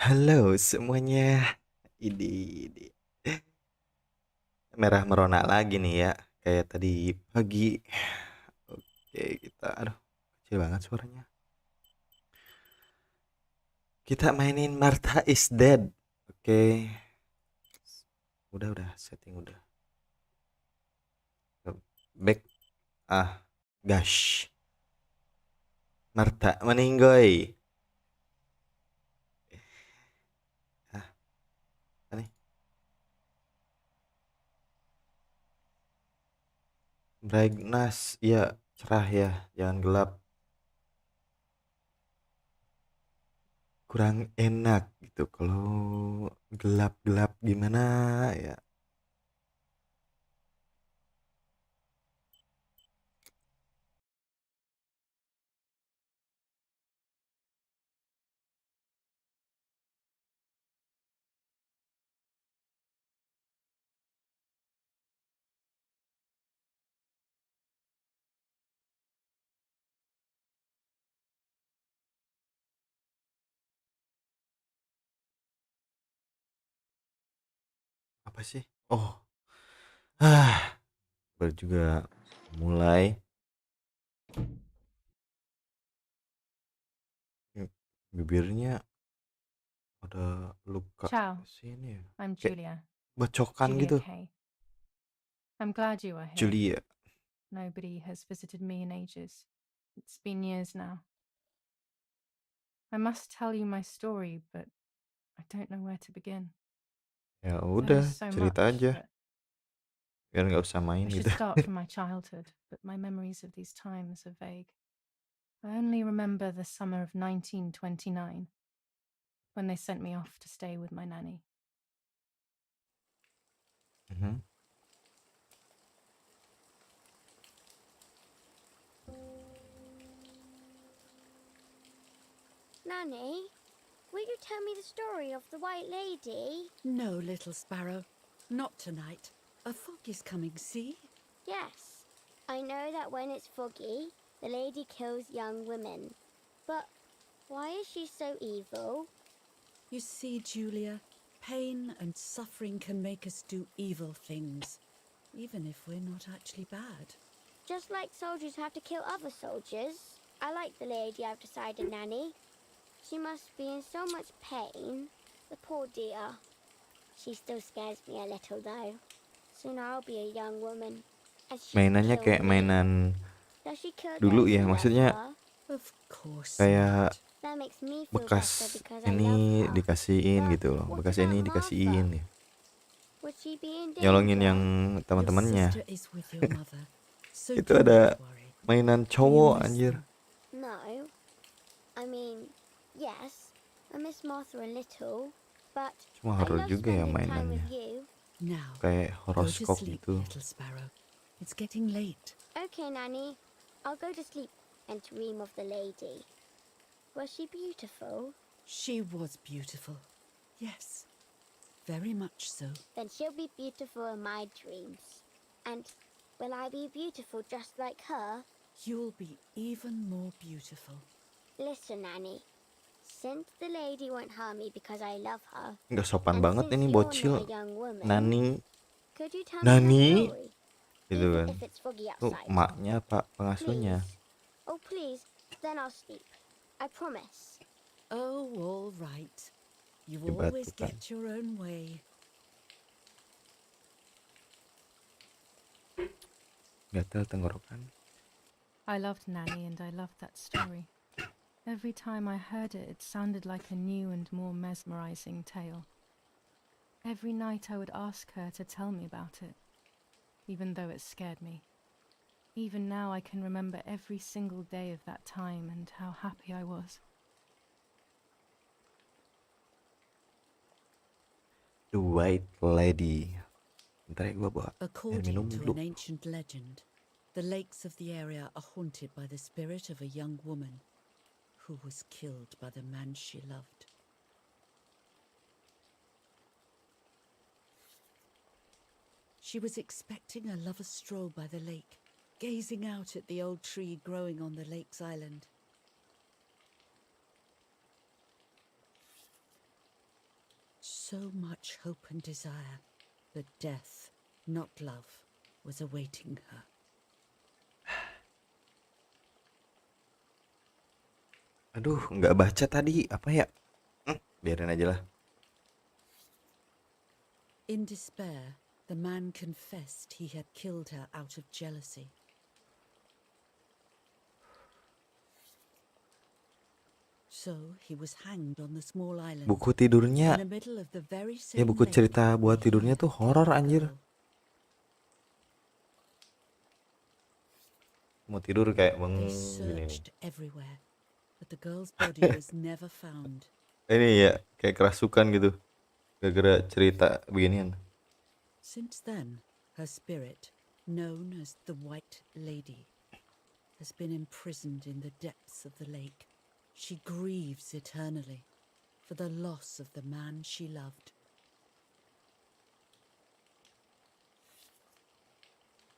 Halo semuanya. Ini merah merona lagi nih ya, kayak tadi pagi. Oke, kita aduh, kecil banget suaranya. Kita mainin Martha is Dead. Oke. Udah setting udah. Back gosh. Martha meninggoy. Ah, apa nih? Brightness, iya, cerah ya, jangan gelap. Kurang enak gitu kalau gelap-gelap gimana ya. Apa sih? Oh, baru juga mulai. Bibirnya ada luka Ciao, sini ya. I'm Kayak Julia. bacokan Julia gitu. Kay. I'm glad you are here. Julia. Nobody has visited me in ages. It's been years now. I must tell you my story, but I don't know where to begin. Ya There is udah, so cerita much, aja. but Biar nggak usah I main should gitu. start from my childhood, but my memories of these times are vague. I only remember the summer of 1929, when they sent me off to stay with my nanny. Mhm. Nanny, will you tell me the story of the White Lady? No, little sparrow. Not tonight. A fog is coming, see? Yes. I know that when it's foggy, the lady kills young women. But why is she so evil? You see, Julia, pain and suffering can make us do evil things, even if we're not actually bad. Just like soldiers have to kill other soldiers. I like the lady I've decided, Nanny. She must be in so much pain. The poor dear. She still scares me a little, though. Soon I'll be a young woman. And she could Mainannya kill kayak me. mainan Does she kill dulu those ya. who love Maksudnya her? Of course kayak not. That makes me feel better bekas because I love ini her. dikasihin But gitu loh. what Bekas about ini Martha? dikasihin ya. Would she be in Nyolongin yang danger? Your teman-temannya. sister is with your mother, so Itu do not ada worry. mainan Do you cowok miss anjir. them? No. I mean, yes, I miss Martha a little, but Cuma I horor love juga ya spending time with mainannya. you. Now, Kayak go to horoskop sleep, gitu. little sparrow. It's getting late. Okay, Nanny, I'll go to sleep and dream of the lady. Was she beautiful? She was beautiful. Yes, very much so. Then she'll be beautiful in my dreams. And will I be beautiful just like her? You'll be even more beautiful. Listen, Nanny. Since the lady won't harm me because I love her, Nggak sopan and banget since ini you're not a bocil. young woman, Nani. could you tell me her Nani story? gitu Even kan. if it's foggy Tuh outside. emaknya pak pengasuhnya. Please. Oh, please. Then I'll sleep. I promise. Oh, all right. You always Dibatukan. get your own way. Gatal tenggorokan. I loved Nanny and I loved that story. Every time I heard it, it sounded like a new and more mesmerizing tale. Every night I would ask her to tell me about it, even though it scared me. Even now I can remember every single day of that time and how happy I was. The White Lady. Bentar ya gue bawa air minum According to dulu. an ancient legend, the lakes of the area are haunted by the spirit of a young woman who was killed by the man she loved. She was expecting a lover's stroll by the lake, gazing out at the old tree growing on the lake's island. so much hope and desire that death, not love, was awaiting her. Aduh, nggak baca tadi. Apa ya? Biarin aja lah. In despair, the man confessed he had killed her out of jealousy. So he was hanged on the small island. Buku tidurnya, in the middle of the very same buku lake cerita buat where he tidurnya tuh had horor killed anjir. Kalo. Mau tidur kayak They gini nih. searched everywhere, but the girl's body was never found. Ini ya kayak kerasukan gitu. Gara-gara cerita beginian. Since then, her spirit, known as the White Lady, has been imprisoned in the depths of the lake. She grieves eternally for the loss of the man she loved.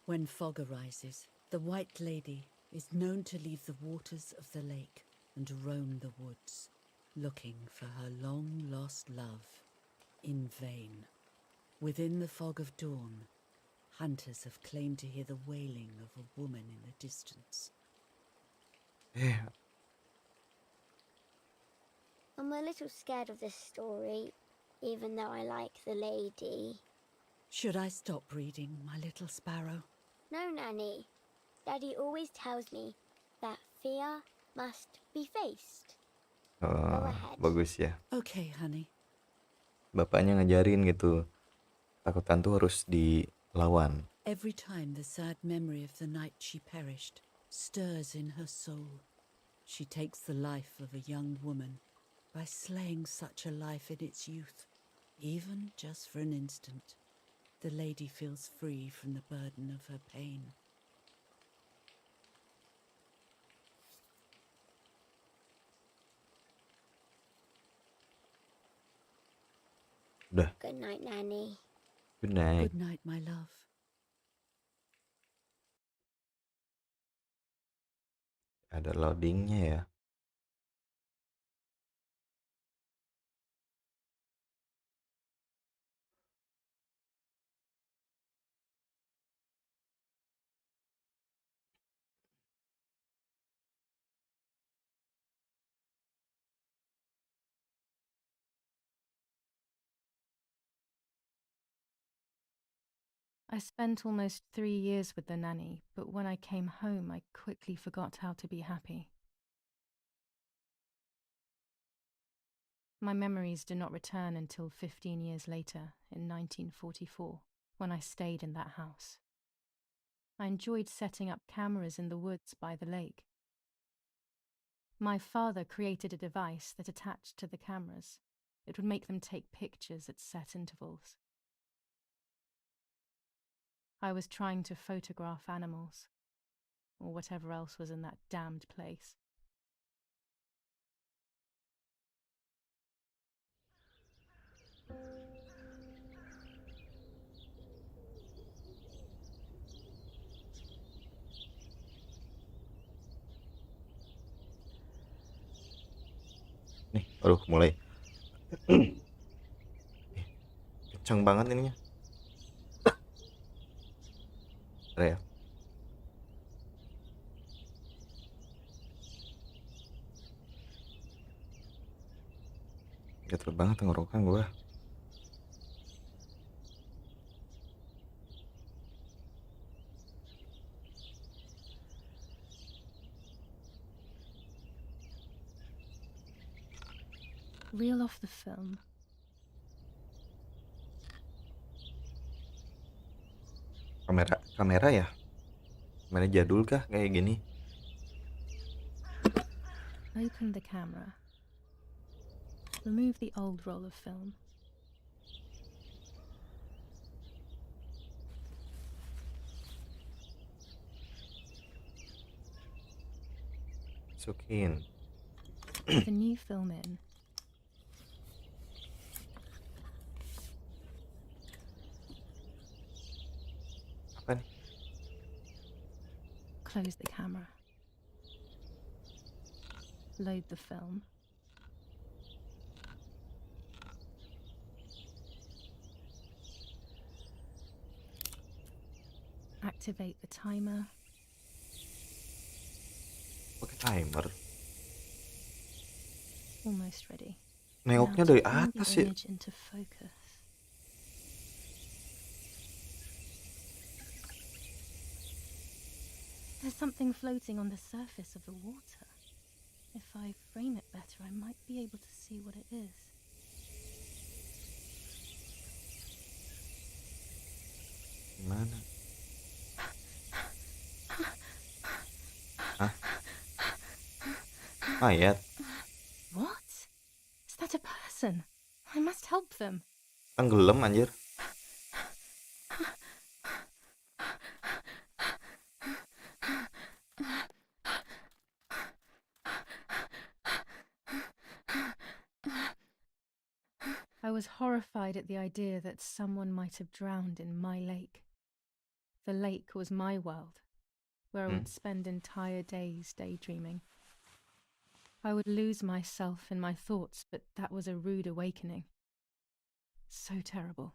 When fog arises, the White Lady is known to leave the waters of the lake and roam the woods, looking for her long-lost love in vain. Within the fog of dawn, hunters have claimed to hear the wailing of a woman in the distance. I'm a little scared of this story, even though I like the lady. Should I stop reading, my little sparrow? No, Nanny. Daddy always tells me that fear must be faced. Go ahead. Bagus ya. Okay, honey. Bapaknya ngajarin gitu. Takutan tuh harus dilawan. Every time the sad memory of the night she perished stirs in her soul, she takes the life of a young woman by slaying such a life in its youth. Even just for an instant, the lady feels free from the burden of her pain. Udah. Good night, Nanny. Good night. Good night, my love. Ada loadingnya ya. I spent almost 3 years with the nanny, but when I came home, I quickly forgot how to be happy. My memories did not return until 15 years later, in 1944, when I stayed in that house. I enjoyed setting up cameras in the woods by the lake. My father created a device that attached to the cameras. It would make them take pictures at set intervals. I was trying to photograph animals, or whatever else was in that damned place. Nih, aduh mulai. Kenceng banget ininya. Ada ya? Gatel banget tenggorokan gue. Reel off the film. Kamera ya? Kamera jadul kah kayak gini? Open the camera. Remove the old roll of film. Masukin. Put the new film in. Apa nih? Close the camera. Load the film. activate the timer. Pakai timer. Almost ready. Nengoknya Now dari to bring the atas ya. image into focus. There's something floating on the surface of the water. If I frame it better, I might be able to see what it is. Gimana? Hah? Mayat? What? Is that a person? I must help them. Tenggelam anjir. I was horrified at the idea that someone might have drowned in my lake. The lake was my world, where I would spend entire days daydreaming. I would lose myself in my thoughts, but that was a rude awakening. So terrible.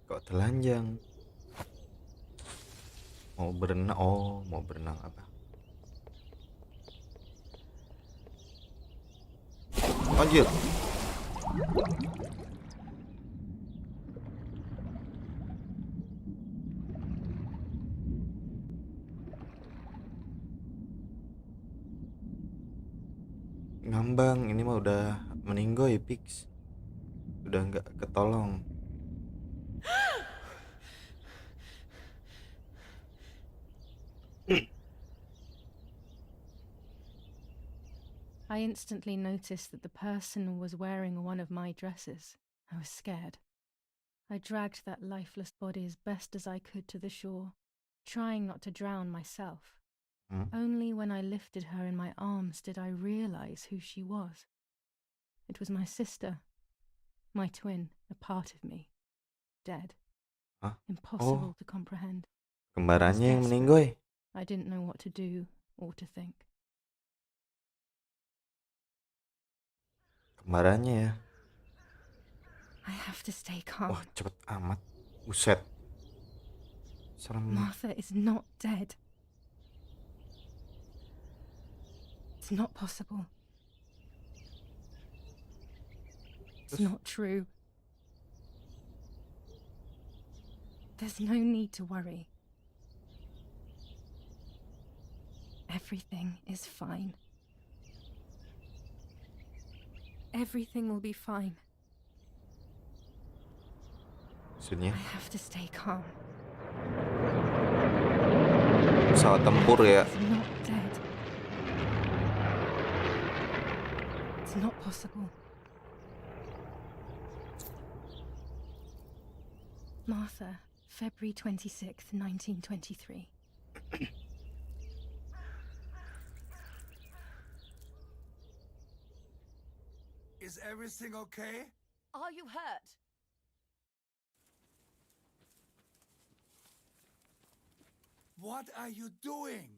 Kok telanjang? Mau berenang? Oh, mau berenang apa? Anjir. Ngambang, ini mah udah meninggoy, Pix. Udah nggak ketolong. I instantly noticed that the person was wearing one of my dresses. I was scared. I dragged that lifeless body as best as I could to the shore, trying not to drown myself. Only when I lifted her in my arms did I realize who she was. It was my sister, my twin, a part of me, dead. Hah? Impossible to comprehend. Kembarannya yang meninggoy. I didn't know what to do or to think. Kembarannya ya. I have to stay calm. Wah, cepet amat. Buset. Serem. Martha is not dead. It's not possible. It's not true. There's no need to worry. Everything is fine. Everything will be fine. Maksudnya I have to stay calm. pesawat tempur ya. It's not dead. It's not possible. Martha, February 26th, 1923. Is everything okay? Are you hurt? What are you doing?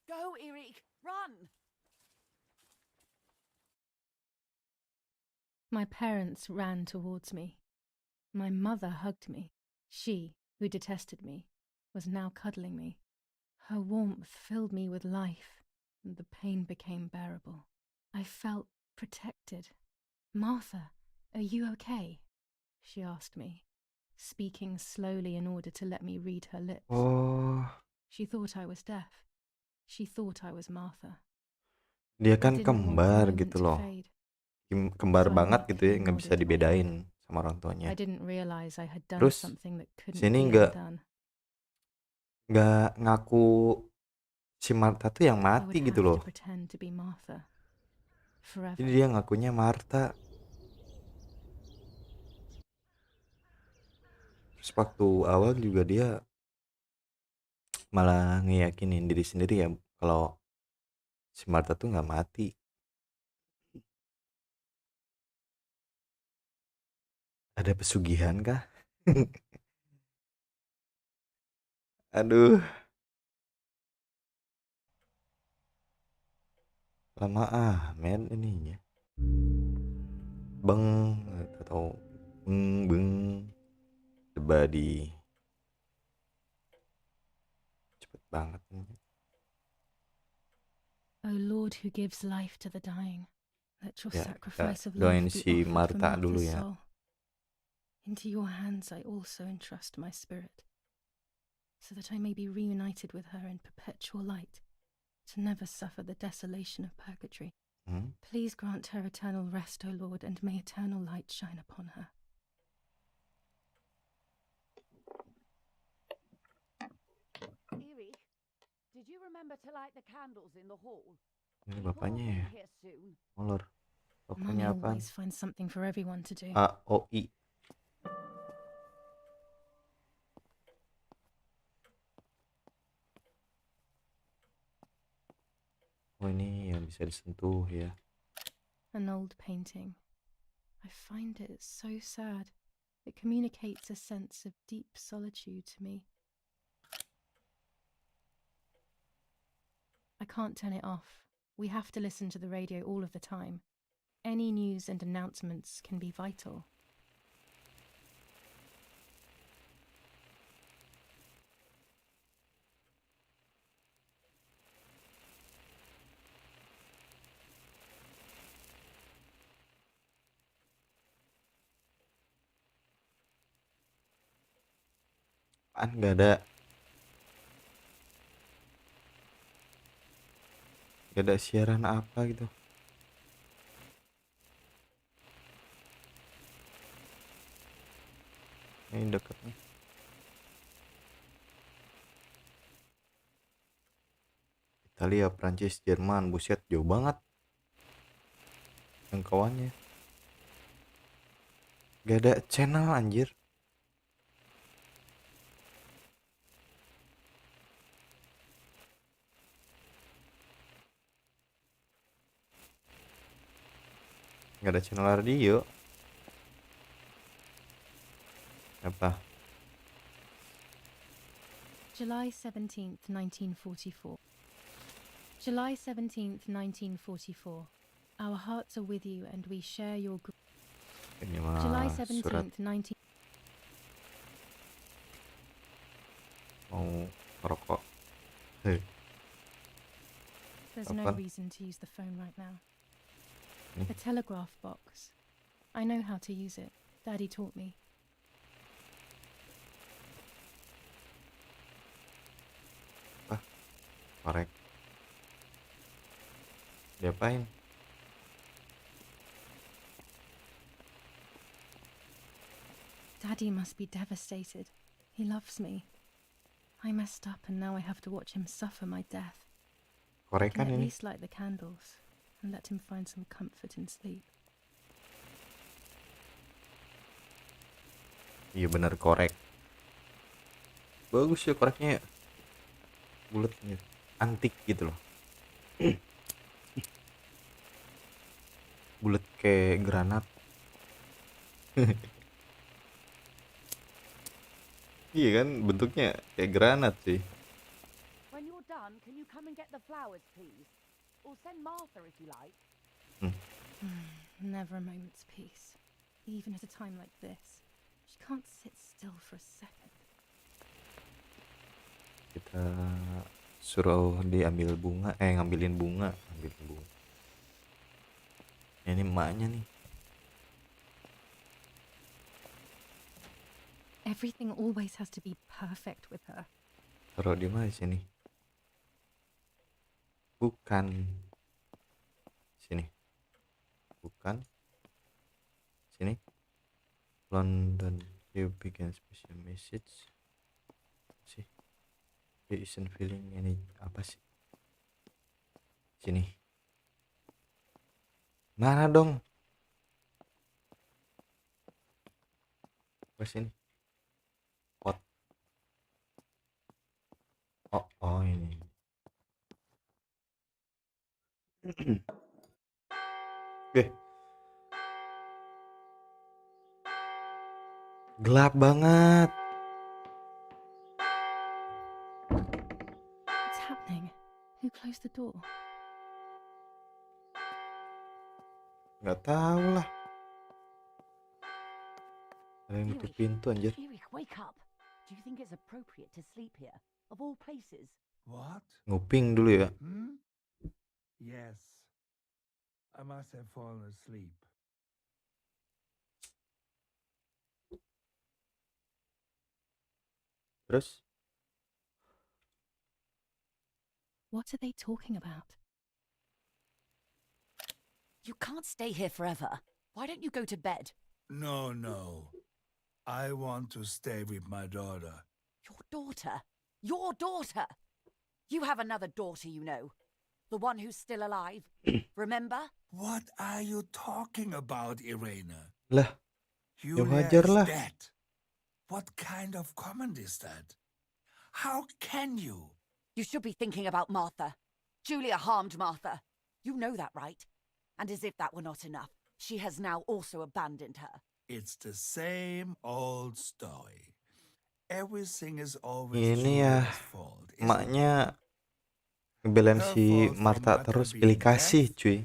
Go, Erik, run! My parents ran towards me. My mother hugged me. She, who detested me, was now cuddling me. Her warmth filled me with life, and the pain became bearable. I felt protected. Martha, are you okay? She asked me, speaking slowly in order to let me read her lips. Oh, She thought I was deaf. She thought I was Martha. dia I kan didn't want the kembar moment gitu to loh. fade. Kembar So I banget gitu ya, weakly nggak bisa nodded. dibedain sama orang tuanya. I didn't realize I had done Terus something that couldn't sini be nggak undone. ngaku si Martha tuh yang I would mati gitu have loh. to pretend to be Martha forever. Jadi dia ngakunya Martha. Terus waktu awal juga dia malah ngeyakinin diri sendiri ya kalau si Martha tuh nggak mati. Ada pesugihan kah? Aduh, lama men ininya. beng atau beng the body. Cepet banget ini. O Lord who gives life to the dying, let your Ya, kita sacrifice of doain love be si offered for Marta dulu Martha's ya. soul. Into your hands I also entrust my spirit, so that I may be reunited with her in perpetual light, to never suffer the desolation of purgatory. Please grant her eternal rest, O Lord, and may eternal light shine upon her. Erich, did you remember to light the candles in the hall? Ini People will bapaknya be ya. here soon. Molor. Mummy Tokonya apaan? always finds something for everyone to do. AOI. Oh, ini yang bisa disentuh ya. An old painting. I find it so sad. It communicates a sense of deep solitude to me. I can't turn it off. We have to listen to the radio all of the time. Any news and announcements can be vital. Nggak ada siaran apa gitu. Ini deket nih. Italia, Prancis, Jerman, buset jauh banget jangkauannya. Gak ada channel anjir. Gak ada channel radio. Apa? July 17th, 1944. July 17th, 1944. Our hearts are with you and we share your Ini mah July surat 17th, 19... mau rokok. There's no Apa? reason to use the phone right now. Nih. The telegraph box. I know how to use it. Daddy taught me. Korek. Diapain? Daddy must be devastated. He loves me. I messed up and now I have to watch him suffer my death. I can Korekan at ini. least light the candles and let him find some comfort in sleep. Iya bener korek. Bagus ya koreknya. Bulat gitu. Antik gitu loh. Bulat kayak granat. Iya kan bentuknya kayak granat sih. When you're done, can you come and get the flowers, please? Or send Martha if you like. Never a moment's peace. Even at a time like this. She can't sit still for a second. Kita suruh diambil bunga, ngambilin bunga, ambilin bunga. Ini emaknya nih. Everything always has to be perfect with her. Taruh di mana sini? Bukan. Sini. Bukan. Sini. London. You begin special message. Sih. He isn't feeling any apa sih? Sini. Mana dong? Ke sini. Pot. Oh ini. Gelap banget. What's happening? Who closed the door? Nggak tahu lah. Ada yang nutup Eric, pintu anjir. Eric, wake up. Do you think it's appropriate to sleep here? Of all places? What? Nguping dulu ya. Yes. I must have fallen asleep. Terus What are they talking about? You can't stay here forever. Why don't you go to bed? No, no. I want to stay with my daughter. Your daughter? Your daughter? You have another daughter, you know. The one who's still alive. Remember? What are you talking about, Irena? lah, ya Julia wajar is lah. dead. What kind of comment is that? How can you? You should be thinking about Martha. Julia harmed Martha. You know that, right? And as if that were not enough, she has now also abandoned her. It's the same old story. Everything is always Ini ya, Julia's fault. Isn't it? emaknya ngebelain Her si fault for Marta Martha terus being pilih kasih, deaf cuy.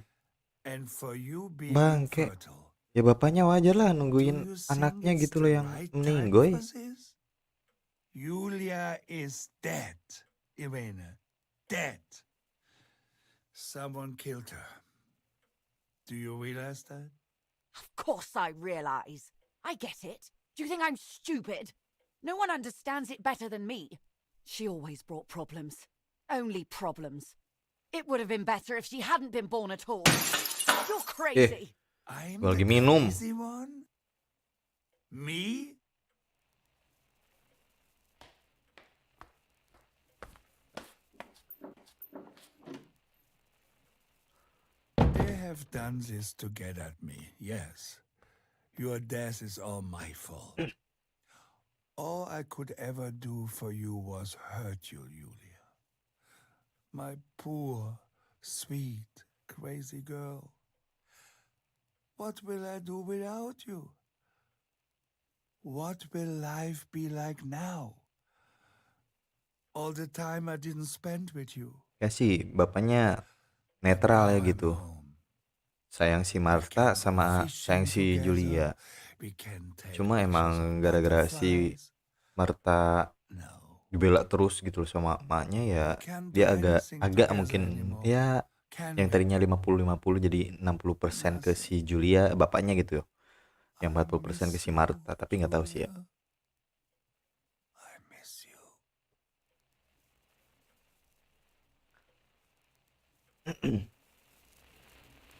and for you being Bangke. infertile. Ya bapaknya wajar lah Do nungguin you think anaknya it's gitu loh the yang right time meninggoy. for this? Julia is dead, Irena. Dead. Someone killed her. Do you realize that? Of course I realize. I get it. Do you think I'm stupid? No one understands it better than me. She always brought problems. Only problems. It would have been better if she hadn't been born at all. You're crazy. I'm Gua the lagi minum. crazy one? Me? They have done this to get at me, yes. Your death is all my fault. All I could ever do for you was hurt you, Julia. My poor, sweet, crazy girl. What will I do without you? What will life be like now? All the time I didn't spend with you. Ya sih, bapaknya netral ya Now I'm gitu. home. Sayang si We Marta can go sama sayang fishing si together. Julia. We can take Cuma pictures emang of gara-gara si butterflies. Marta No, dibela terus gitu loh sama emaknya ya, we can't do dia anything agak together mungkin anymore. ya Can yang we? tadinya 50-50 jadi 60% ke si Nothing. Julia bapaknya gitu. Yang I 40% ke miss si you, Marta, tapi nggak tahu sih ya. Julia. I miss you.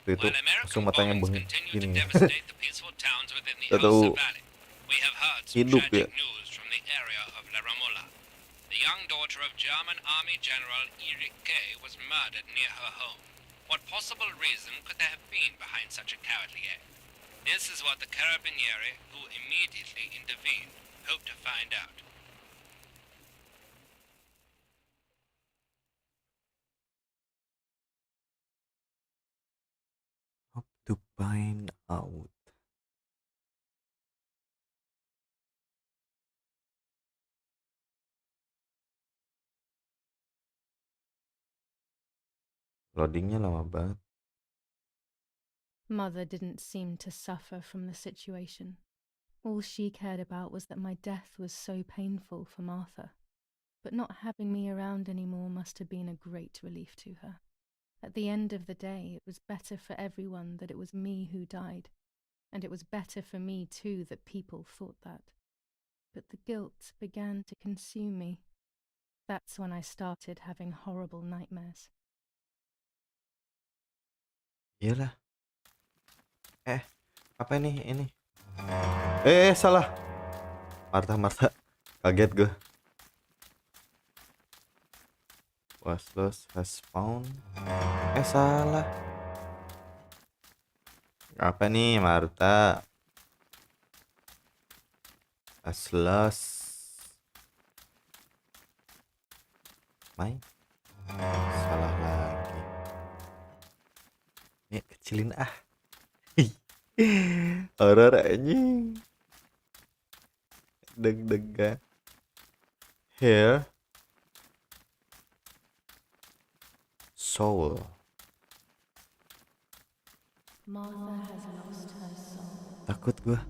Itu While langsung American matanya bombings bengek continue to gini. devastate the peaceful towns within the Gak tahu Aosta Valley, we have heard some hidup ya. tragic news from the area of Laramola. The young daughter of German Army General Erich K. was murdered near her home. What possible reason could there have been behind such a cowardly act? This is what the Carabinieri, who immediately intervened, hope to find out. Hope to find out. Loadingnya lama banget. Mother didn't seem to suffer from the situation. All she cared about was that my death was so painful for Martha. But not having me around anymore must have been a great relief to her. At the end of the day, it was better for everyone that it was me who died. And it was better for me too that people thought that. But the guilt began to consume me. That's when I started having horrible nightmares. Iyalah. Apa ini? Salah. Marta. Kaget gue. Was lost has found. Salah. Apa nih Marta? Has lost. Salah lagi. Nih kecilin ah. Horor anjing. Deg-degan. Here. Soul. Martha has lost her soul. Takut gua.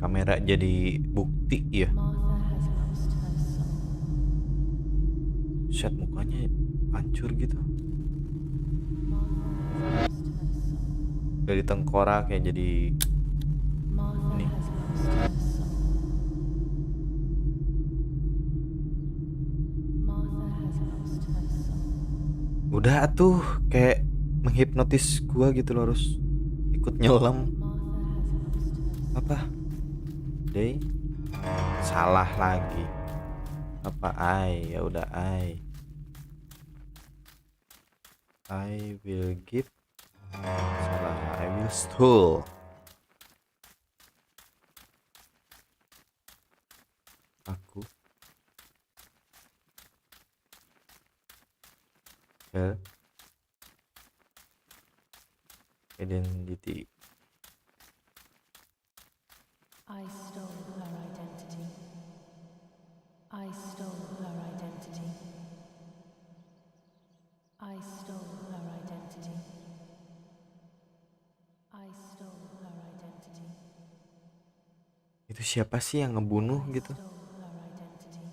kamera jadi bukti ya. Martha has lost her soul. Set mukanya hancur gitu. Martha has lost her soul. Dari tengkorak kayak jadi Martha ini. has lost her soul. Martha has lost her soul. Udah tuh kayak menghipnotis gua gitu loh, harus ikut nyelam. Martha has lost her soul. Apa? Day? Salah lagi. Apa I? Ya udah I will give. Salah. I will steal. Aku her identity. I stole her identity. I stole her identity. I stole her identity. I stole her identity. Itu siapa sih yang ngebunuh I gitu? stole her identity.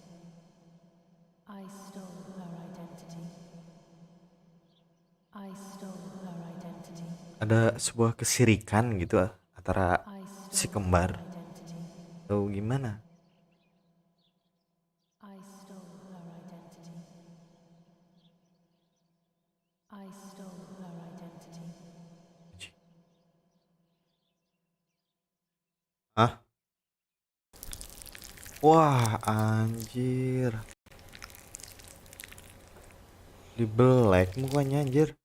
I stole her identity. I stole her identity. Ada sebuah kesirikan gitu antara I si stole kembar her identity. atau gimana? I stole her identity. I stole her identity. Hah? Wah, anjir. Di black mukanya anjir.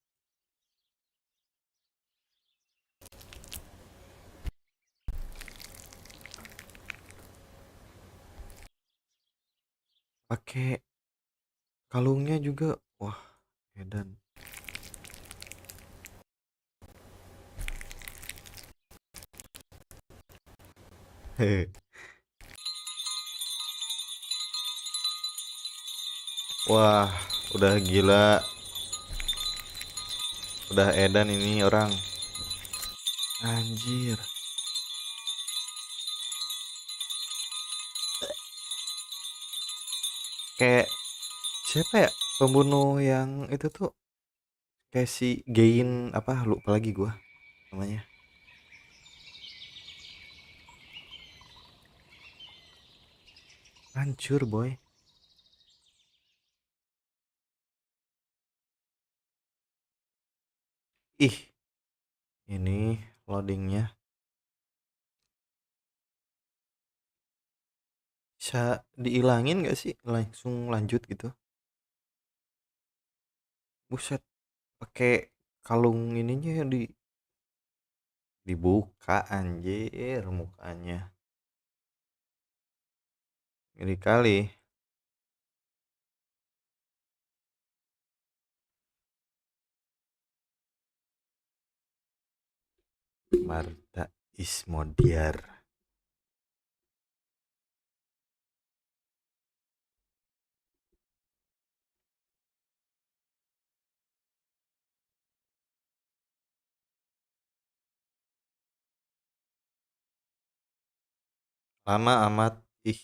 Pakai kalungnya juga. Wah, edan. Hehe. Wah, udah gila. Udah edan ini orang. Anjir. Kayak siapa ya pembunuh yang itu tuh? Kayak si Gain apa lupa lagi gua namanya. Hancur, boy. Ih, ini loadingnya bisa diilangin gak sih? Langsung lanjut gitu. Buset, pakai kalung ininya dibuka anjir mukanya. Ngeri kali. Marta Ismodiar. Lama amat. Ih,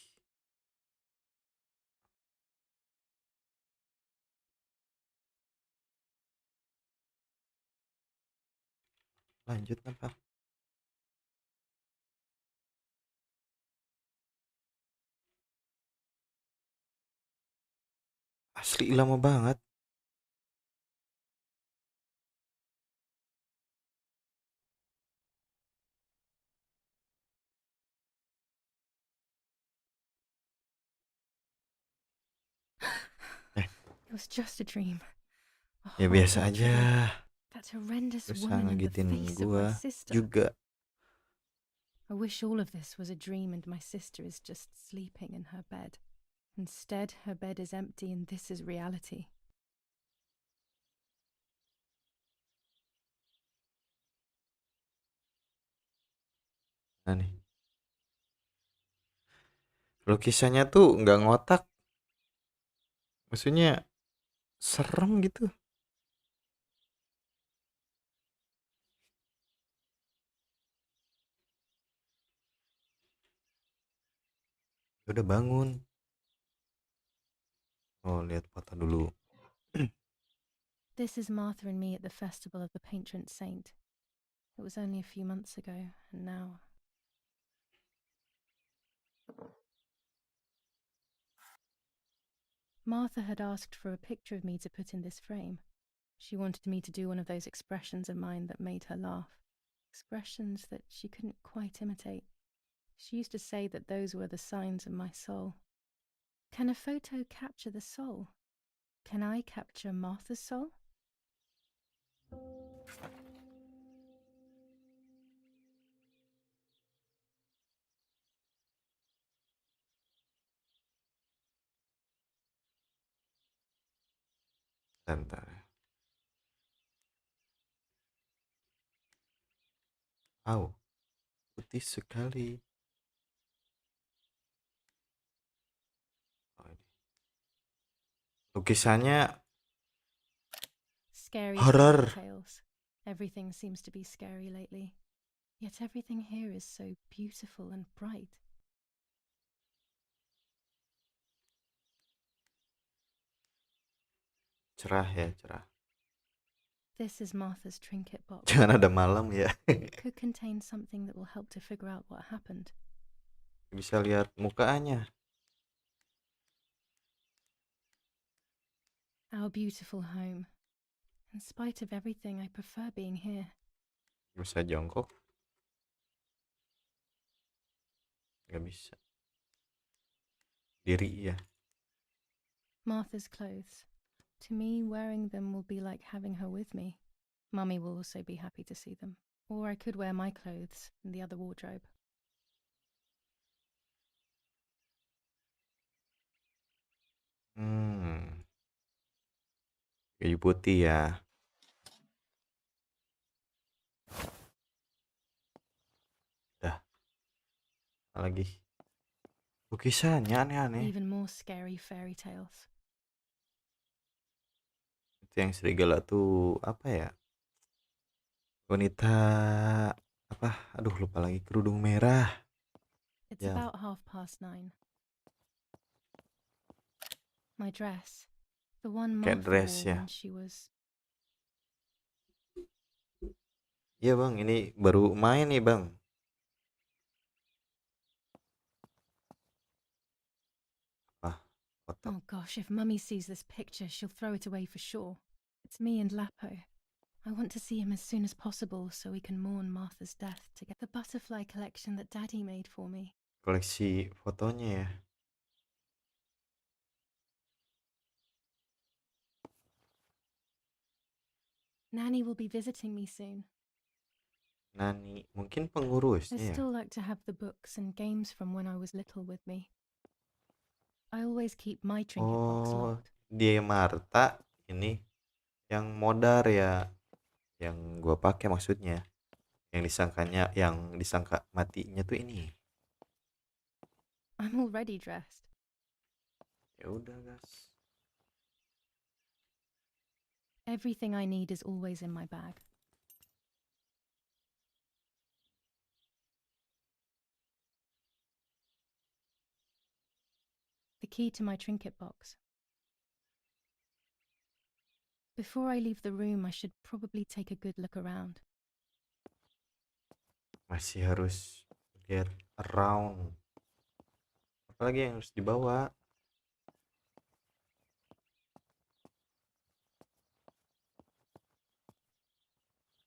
lanjut apa? Asli lama banget. Eh, It was just a dream. A ya biasa horrible aja. dream. That horrendous Berusaha woman in the ngagetin face of gua my sister. juga. I wish all of this was a dream and my sister is just sleeping in her bed. Instead, her bed is empty and this is reality. Nah nih. Lukisannya tuh nggak ngotak. Maksudnya serem gitu. Udah bangun. Oh, lihat foto dulu. This is Martha and me at the festival of the patron saint. It was only a few months ago, and now... Martha had asked for a picture of me to put in this frame. She wanted me to do one of those expressions of mine that made her laugh. Expressions that she couldn't quite imitate. She used to say that those were the signs of my soul. Can a photo capture the soul? Can I capture Martha's soul? Bentar ya. Wow, putih sekali. Oh, ini. Lukisannya Scary horror. fairy tales. Everything seems to be scary lately. Yet everything here is so beautiful and bright. Cerah ya, cerah. This is Martha's trinket box. Jangan ada malam ya. It could contain something that will help to figure out what happened. Bisa lihat mukanya. Our beautiful home. In spite of everything, I prefer being here. Bisa jongkok. Nggak bisa. Diri ya. Martha's clothes. To me, wearing them will be like having her with me. Mummy will also be happy to see them. Or I could wear my clothes in the other wardrobe. Kayu putih ya. Dah. Apa lagi? Lukisannya aneh-aneh. Even more scary fairy tales. Itu yang serigala tuh apa ya? Wanita apa? Aduh, lupa lagi. Kerudung merah. It's about 9:30. My dress. The one Kayak Martha dress wore ya. when she was... Iya bang, ini baru main nih bang. Foto. Oh gosh, if Mummy sees this picture, she'll throw it away for sure. It's me and Lapo. I want to see him as soon as possible so we can mourn Martha's death to get the butterfly collection that Daddy made for me. Koleksi fotonya ya. Nanny will be visiting me soon. Nani, mungkin I pengurusnya ya. still like to have the books and games from when I was little with me. I always keep my trinket box Oh, locked. dia Marta ini yang modar ya. Yang gua pakai maksudnya. Yang disangka matinya tuh ini. I'm already dressed. Ya udah, guys. Everything I need is always in my bag. The key to my trinket box. Before I leave the room, I should probably take a good look around. Masih harus get around. Apalagi yang harus dibawa?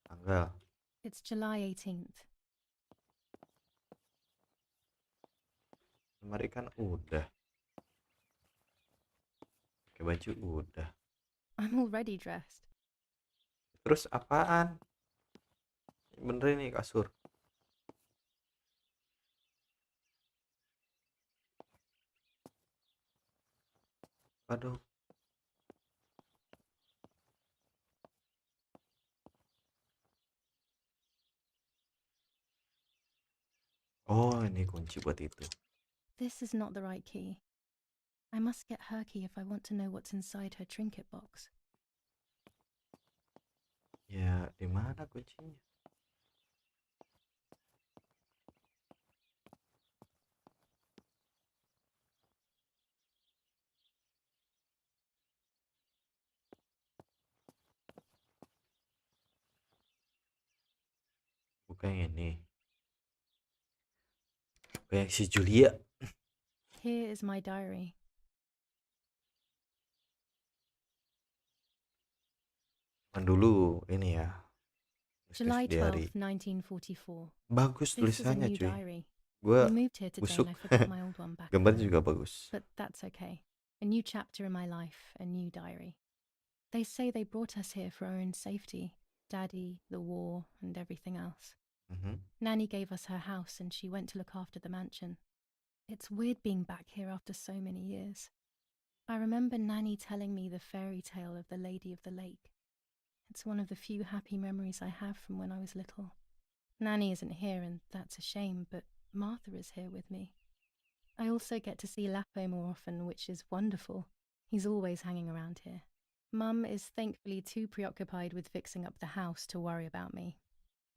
Tanggal. It's July 18th. Lemari kan udah. Pakai baju udah. I'm already dressed. Terus apaan? Bener ini kasur. Aduh. Oh, ini kunci buat itu. This is not the right key. I must get her key if I want to know what's inside her trinket box. Ya, di mana kuncinya? Apa yang ini? Apa yang si Julia? Here is my diary. Dulu ini ya. July Diary. 12th, 1944. Bagus This is a tulisannya new cuy. diary. Gua We moved here today busuk. and I forgot my old one back at Gambarnya home. juga bagus. But that's okay. A new chapter in my life, a new diary. They say they brought us here for our own safety. Daddy, the war, and everything else. Nanny gave us her house and she went to look after the mansion. It's weird being back here after so many years. I remember Nanny telling me the fairy tale of the Lady of the Lake. It's one of the few happy memories I have from when I was little. Nanny isn't here and that's a shame, but Martha is here with me. I also get to see Lapo more often, which is wonderful. He's always hanging around here. Mum is thankfully too preoccupied with fixing up the house to worry about me.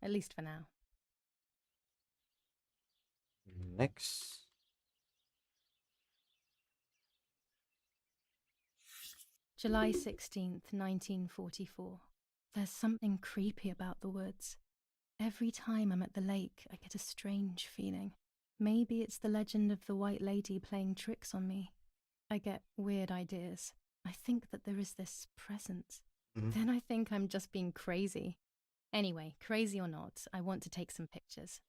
At least for now. Next. July 16th, 1944. There's something creepy about the woods. Every time I'm at the lake, I get a strange feeling. Maybe it's the legend of the White Lady playing tricks on me. I get weird ideas. I think that there is this presence. Then I think I'm just being crazy. Anyway, crazy or not, I want to take some pictures.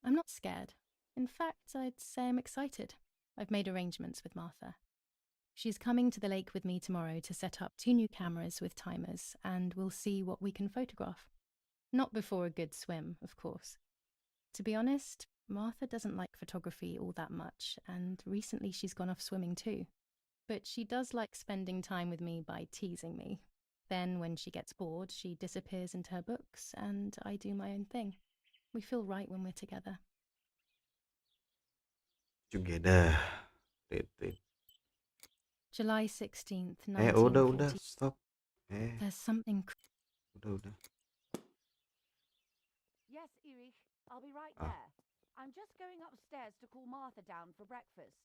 I'm not scared. In fact, I'd say I'm excited. I've made arrangements with Martha. She's coming to the lake with me tomorrow to set up 2 new cameras with timers, and we'll see what we can photograph. Not before a good swim, of course. To be honest, Martha doesn't like photography all that much, and recently she's gone off swimming too. But she does like spending time with me by teasing me. Then, when she gets bored, she disappears into her books, and I do my own thing. We feel right when we're together. Together. July 16th, Udah, 1940. stop. There's something... Udah. Yes, Erich, I'll be right there. I'm just going upstairs to call Martha down for breakfast.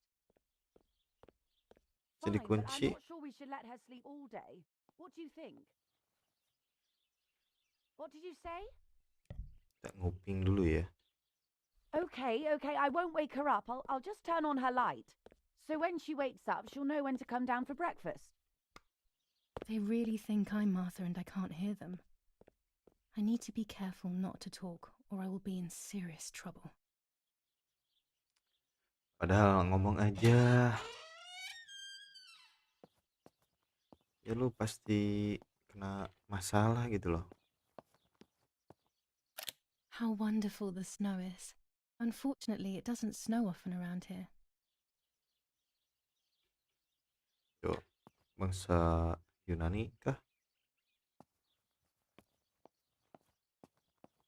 Jadi Fine, but I'm kunci. not sure we should let her sleep all day. What do you think? What did you say? Kita nguping dulu ya. Okay, I won't wake her up. I'll just turn on her light. So when she wakes up, she'll know when to come down for breakfast. They really think I'm Martha and I can't hear them. I need to be careful not to talk, or I will be in serious trouble. Padahal ngomong aja. Ya lu pasti kena masalah gitu loh. How wonderful the snow is. Unfortunately, it doesn't snow often around here. Yo, bangsa Yunani kah?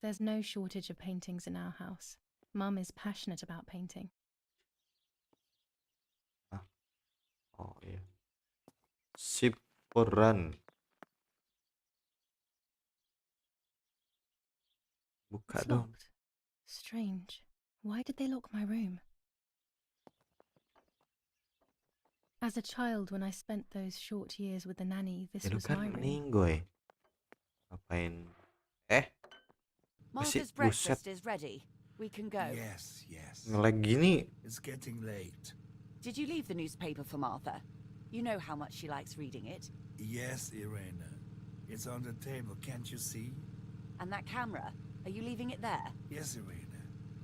There's no shortage of paintings in our house. Mum is passionate about painting. Oh iya. Siporan. Buka It's dong. locked. Strange. Why did they lock my room? As a child, when I spent those short years with the nanny, this Ya lu was kan my room. meninggoy. Ngapain? Martha's Buset. breakfast is ready. We can go. Yes. Ngelag gini. It's getting late. Did you leave the newspaper for Martha? You know how much she likes reading it. Yes, Irena. It's on the table, can't you see? And that camera, are you leaving it there? Yes, Irena.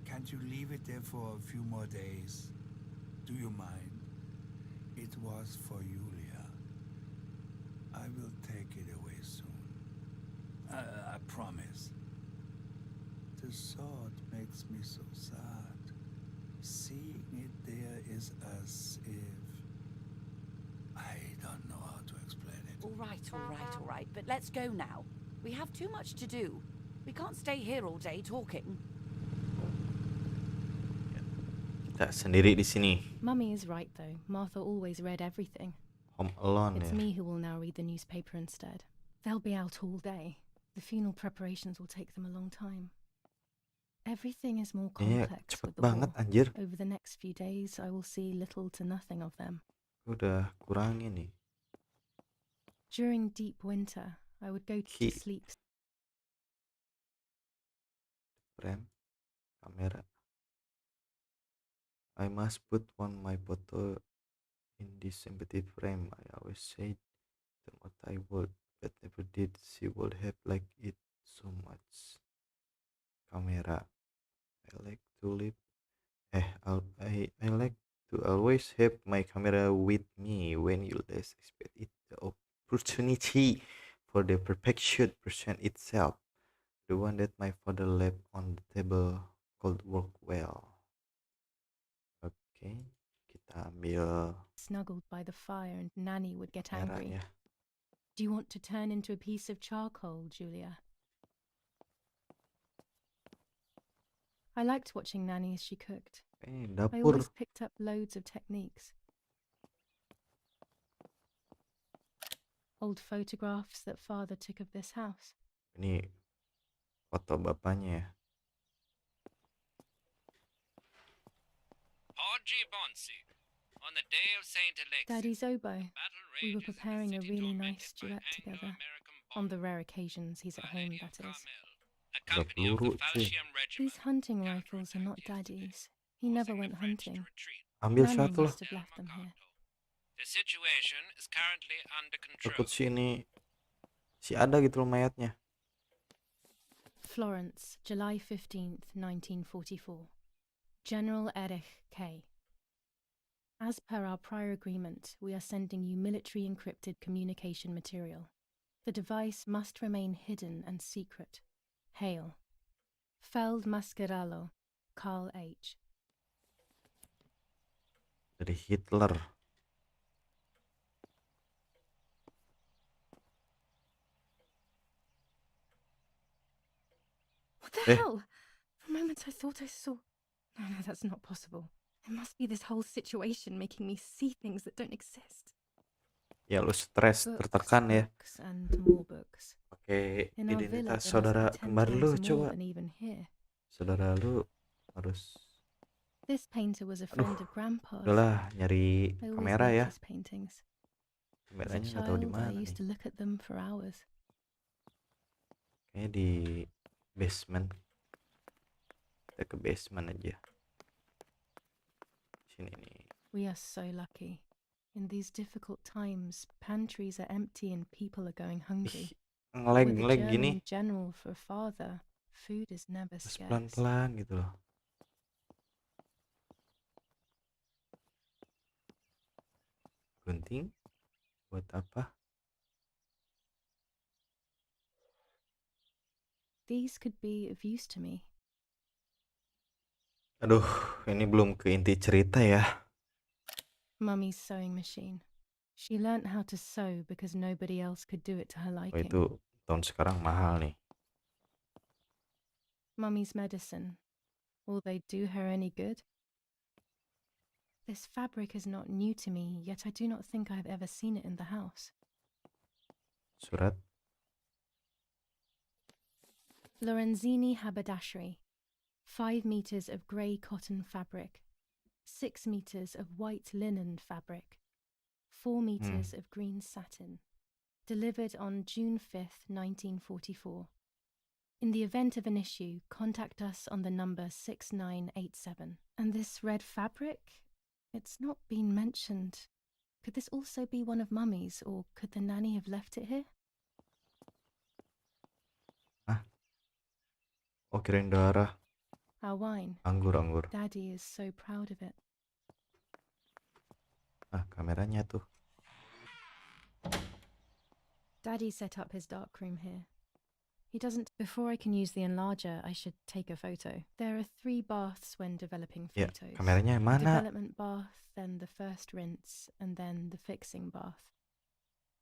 Can't you leave it there for a few more days? Do you mind? It was for Julia. I will take it away soon. I promise. The thought makes me so sad. Seeing it there is as if... I don't know how to explain it. All right. But let's go now. We have too much to do. We can't stay here all day talking. Kita sendiri di sini. Mummy is right, though. Martha always read everything. Home alone It's ya. me who will now read the newspaper instead. They'll be out all day. The funeral preparations will take them a long time. Everything is more Iya, complex cepet with the banget war. anjir. Over the next few days, I will see little to nothing of them. Udah kurangin nih. During deep winter, I would go to Ki. sleep frame kamera. I must put one my photo in this empty frame. I always said that I would, but never did. She would have liked it so much. Camera. I like to live. I like to always have my camera with me when you least expect it. The opportunity for the perfection present itself. The one that my father left on the table could work well. Oke, kita ambil Snuggled by the fire and Nanny would get merah angry. ya. Do you want to turn into a piece of charcoal, Julia? I liked watching Nanny as she cooked. I Dapur. always picked up loads of techniques. Old photographs that father took of this house. Ini foto bapaknya ya. Haji Bonsi, on the day of Saint Alexis, Daddy's oboe. battle We were rages in the preparing a city really tormented nice by duet together. Anglo-American On the bombers. rare occasions he's at Our home, Lady of that is. Carmel, a company of the peluru, cuy. Falchium Regiment, These hunting rifles are not counterattacked Daddy's. yesterday, He never forcing went the French to hunting. retreat. Ambil Nanny satu lah. must have left them here. The situation is currently under control. Takut sini si ada gitu loh mayatnya. Florence, July 15th, 1944. General Erich K. As per our prior agreement, we are sending you military encrypted communication material. The device must remain hidden and secret. Hail. Feldmaskeralo, Carl H. Dari Hitler. What the hell? For a moment I thought I saw... No, that's not possible. It must be this whole situation making me see things that don't exist. Ya lu stres, Books, tertekan ya. books, and more books. Pakai In our villa, identitas there saudara must be 10 kembar lu times more coba. than even here. Saudara lu harus. This painter was a friend of Grandpa's. Udahlah nyari I always kamera loved ya. his paintings. As a Kameranya nggak tahu di child, I mana used nih. to look at them for hours. Kayaknya di basement. Kita ke basement aja. Sini nih. We are so lucky. In these difficult times, pantries are empty and people are going hungry. With a Ngelag gini. German general for a father, food is never Terus scarce. pelan-pelan gitu loh. Gunting buat apa? These could be of use to me. Aduh, ini belum ke inti cerita ya. Mummy's sewing machine. She learnt how to sew because nobody else could do it to her Oh, liking. itu tahun sekarang mahal nih. Mummy's medicine. Will they do her any good? This fabric is not new to me, yet I do not think I have ever seen it in the house. Surat. Lorenzini haberdashery. 5 meters of grey cotton fabric. 6 meters of white linen fabric. 4 meters of green satin. Delivered on June 5th, 1944. In the event of an issue, contact us on the number 6987. And this red fabric? It's not been mentioned. Could this also be one of Mummy's, or could the nanny have left it here? Oh, kirain darah. Our wine. Anggur. Daddy is so proud of it. Kameranya tuh. Daddy set up his darkroom here. He doesn't... Before I can use the enlarger, I should take a photo. There are 3 baths when developing Ya, photos. kameranya yang The mana? development bath, then the first rinse, and then the fixing bath.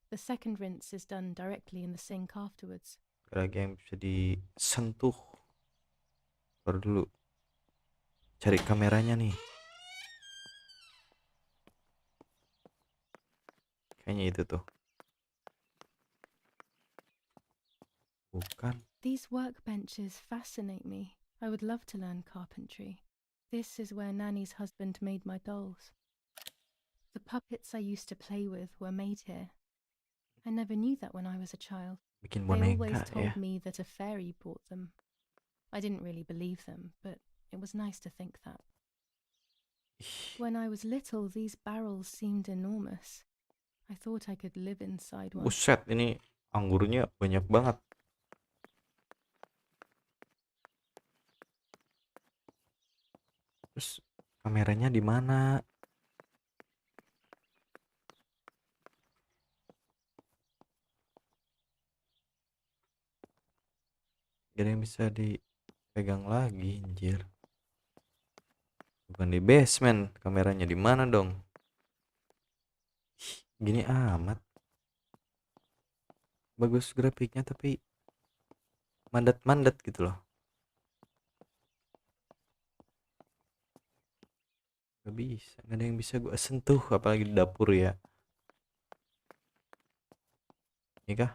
The second rinse is done directly in the sink afterwards. Lagi yang bisa disentuh. Baru dulu. Cari kameranya nih. Kayaknya itu tuh. Bukan. These workbenches fascinate me. I would love to learn carpentry. This is where Nanny's husband made my dolls. The puppets I used to play with were made here. I never knew that when I was a child. Bikin They always boneka told ya. me that a fairy brought them. I didn't really believe them, but it was nice to think that. When I was little, these barrels seemed enormous. I thought I could live inside one. Buset, ini anggurnya banyak banget. Terus kameranya di mana? Gak ada yang bisa dipegang lagi, anjir. Bukan di basement, kameranya di mana dong? Gini amat. Bagus grafiknya tapi mandat-mandat gitu loh. Gak bisa, gak ada yang bisa gue sentuh, apalagi di dapur ya. Ini kah?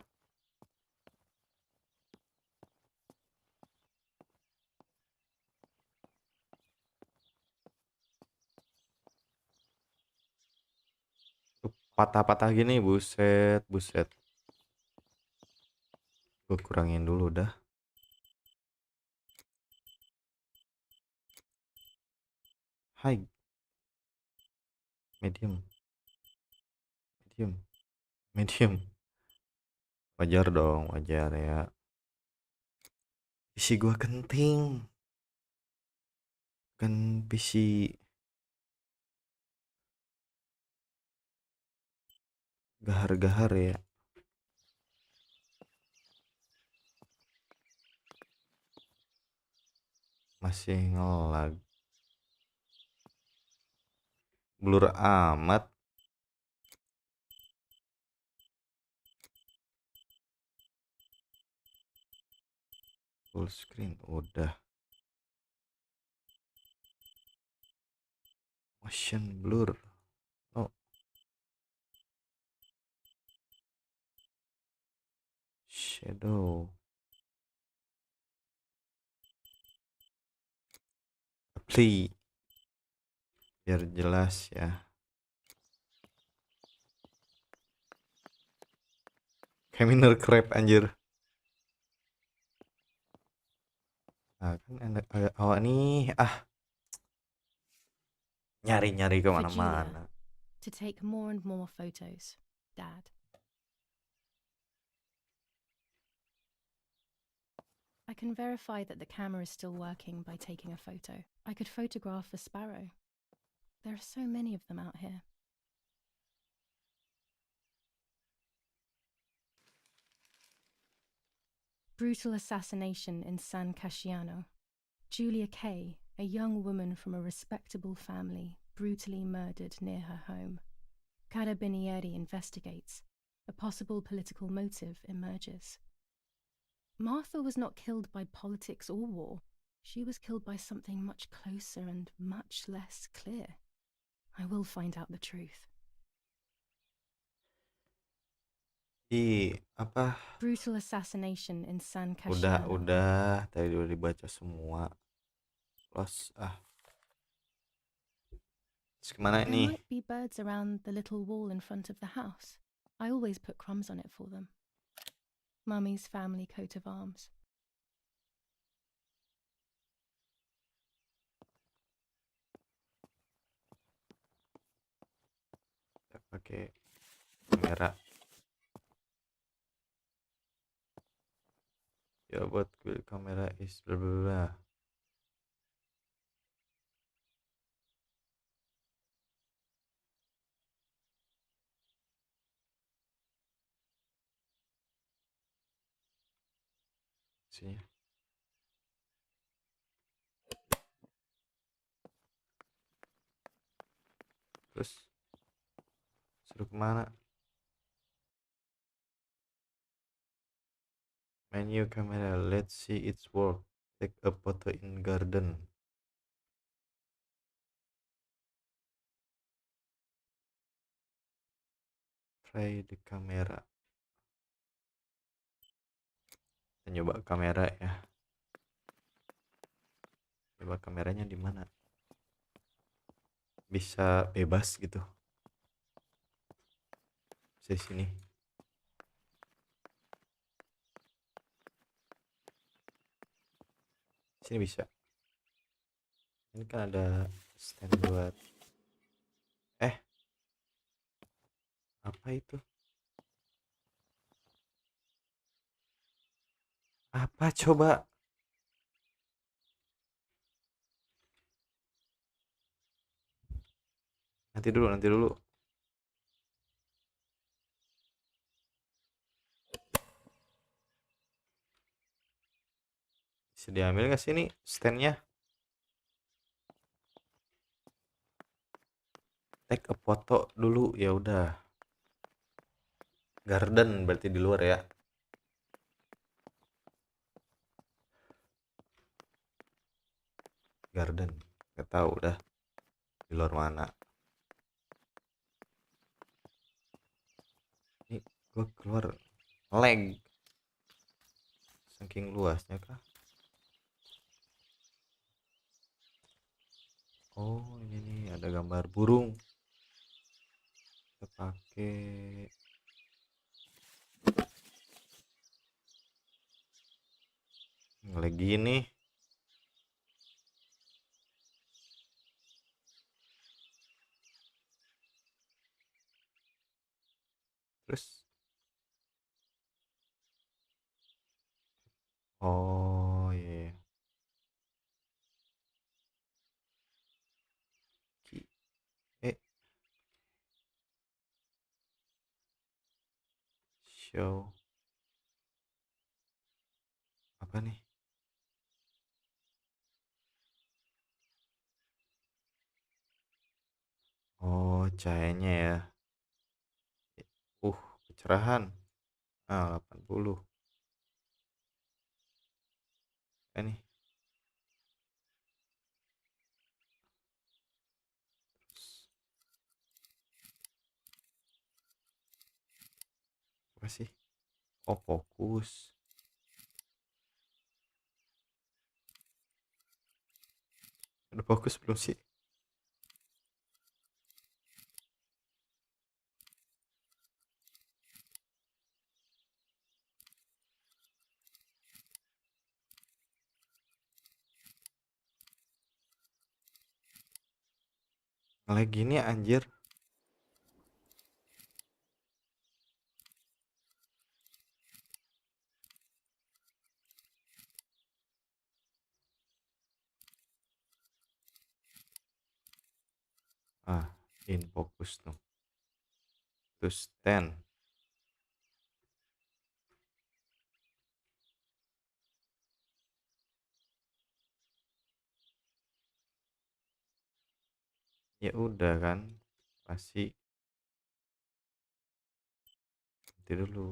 Patah-patah gini, buset, buset. Gue kurangin dulu dah. High. Medium. Medium. Medium. Wajar dong, wajar ya. PC gue genting. Kan PC gahar-gahar ya. Masih ngelag. Blur amat. Full screen udah. Motion blur. Oh. Shadow. Apply. Biar jelas ya. Kayak minor crab anjir. Nah, kan enak awak nih. Nyari-nyari For kemana-mana. Julia, to take more and more photos, Dad. I can verify that the camera is still working by taking a photo. I could photograph a sparrow. There are so many of them out here. Brutal assassination in San Casciano. Julia Kay, a young woman from a respectable family, brutally murdered near her home. Carabinieri investigates. A possible political motive emerges. Martha was not killed by politics or war. She was killed by something much closer and much less clear. I will find out the truth. Apa? Brutal assassination in San Casciano. Udah. Tadi udah dibaca semua. Plus, Terus kemana There nih? might be birds around the little wall in front of the house. I always put crumbs on it for them. Mummy's family coat of arms. Kita pakai kamera. Ya buat kamera is bla bla bla. Sini. Terus suruh kemana? Menu camera, let's see its work. Take a photo in garden. Try the camera. Kita nyoba kamera ya. Coba kameranya di mana? Bisa bebas gitu. Di sini. Sini bisa. Ini kan ada stand buat apa itu? Apa coba? Nanti dulu. Bisa diambil nggak sih ini standnya? Take a foto dulu ya udah. Garden berarti di luar ya. Garden. Nggak tahu udah di luar mana. Ini gua keluar lag. Saking luasnya kah? Oh, ini nih ada gambar burung. Kita pakai lagi nih. Terus oh iya. Ki- Eh, show apa nih? Oh, cahayanya ya. Kecerahan. 80. Nih. Terus apa sih? Oh, fokus. Udah fokus belum sih? Lagi gini anjir. In fokus tuh. Terus 10. Ya udah kan. Pasti nanti dulu.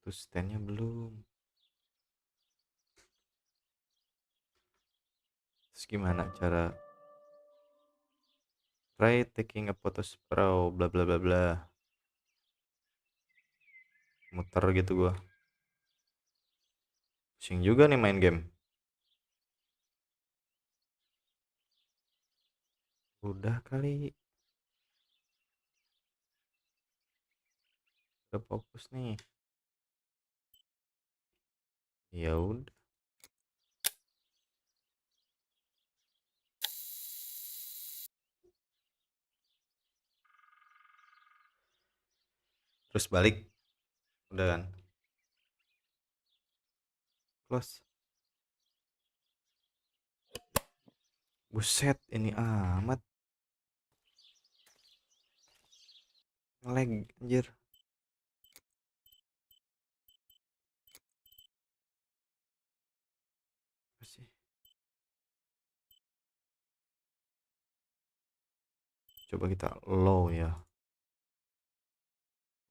Terus 10-nya belum. Terus gimana cara try taking a photo sprawl bla bla bla bla. Muter gitu gua. Pusing juga nih main game. Udah kali. Udah fokus nih. Ya udah. Terus balik. Udah kan. Close. Buset, ini amat lag anjir. Apa sih? Coba kita low ya.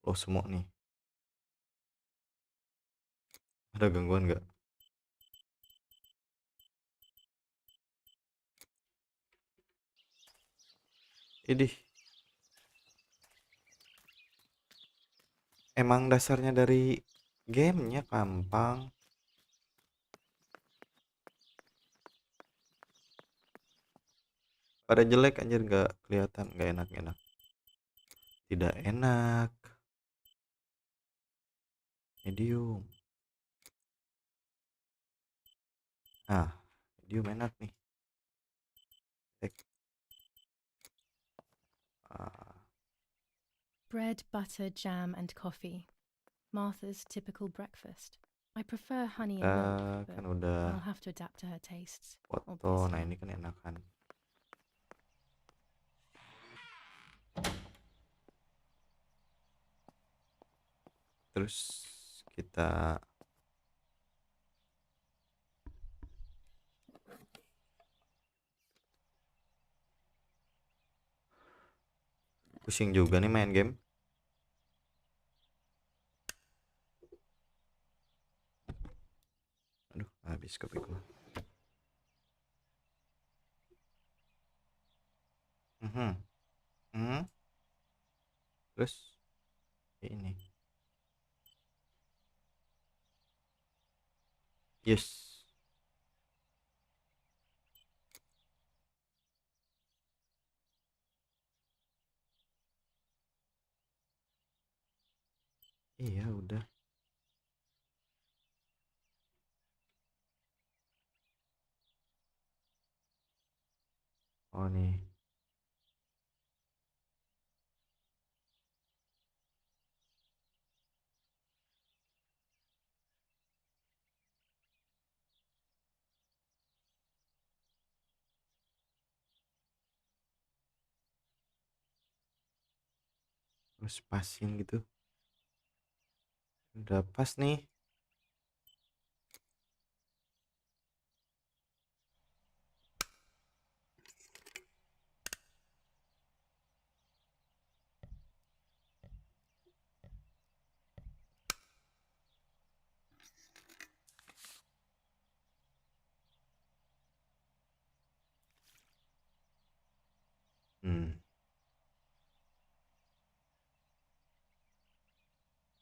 Low semua nih. Ada gangguan nggak? Idih. Emang dasarnya dari gamenya gampang. Pada jelek anjir, nggak kelihatan, nggak enak. Tidak enak. Medium. Nah, dia enak nih. Bread, butter, jam, and coffee. Martha's typical breakfast. I prefer honey and milk, but Kan udah I'll have to adapt to her tastes. foto. Nah, Obviously. ini kan enakan. Terus kita pusing juga nih main game. Aduh, habis kopi gua. Terus ini. Yes. Iya, udah. Oh, nih. Terus pasin gitu. Udah pas nih.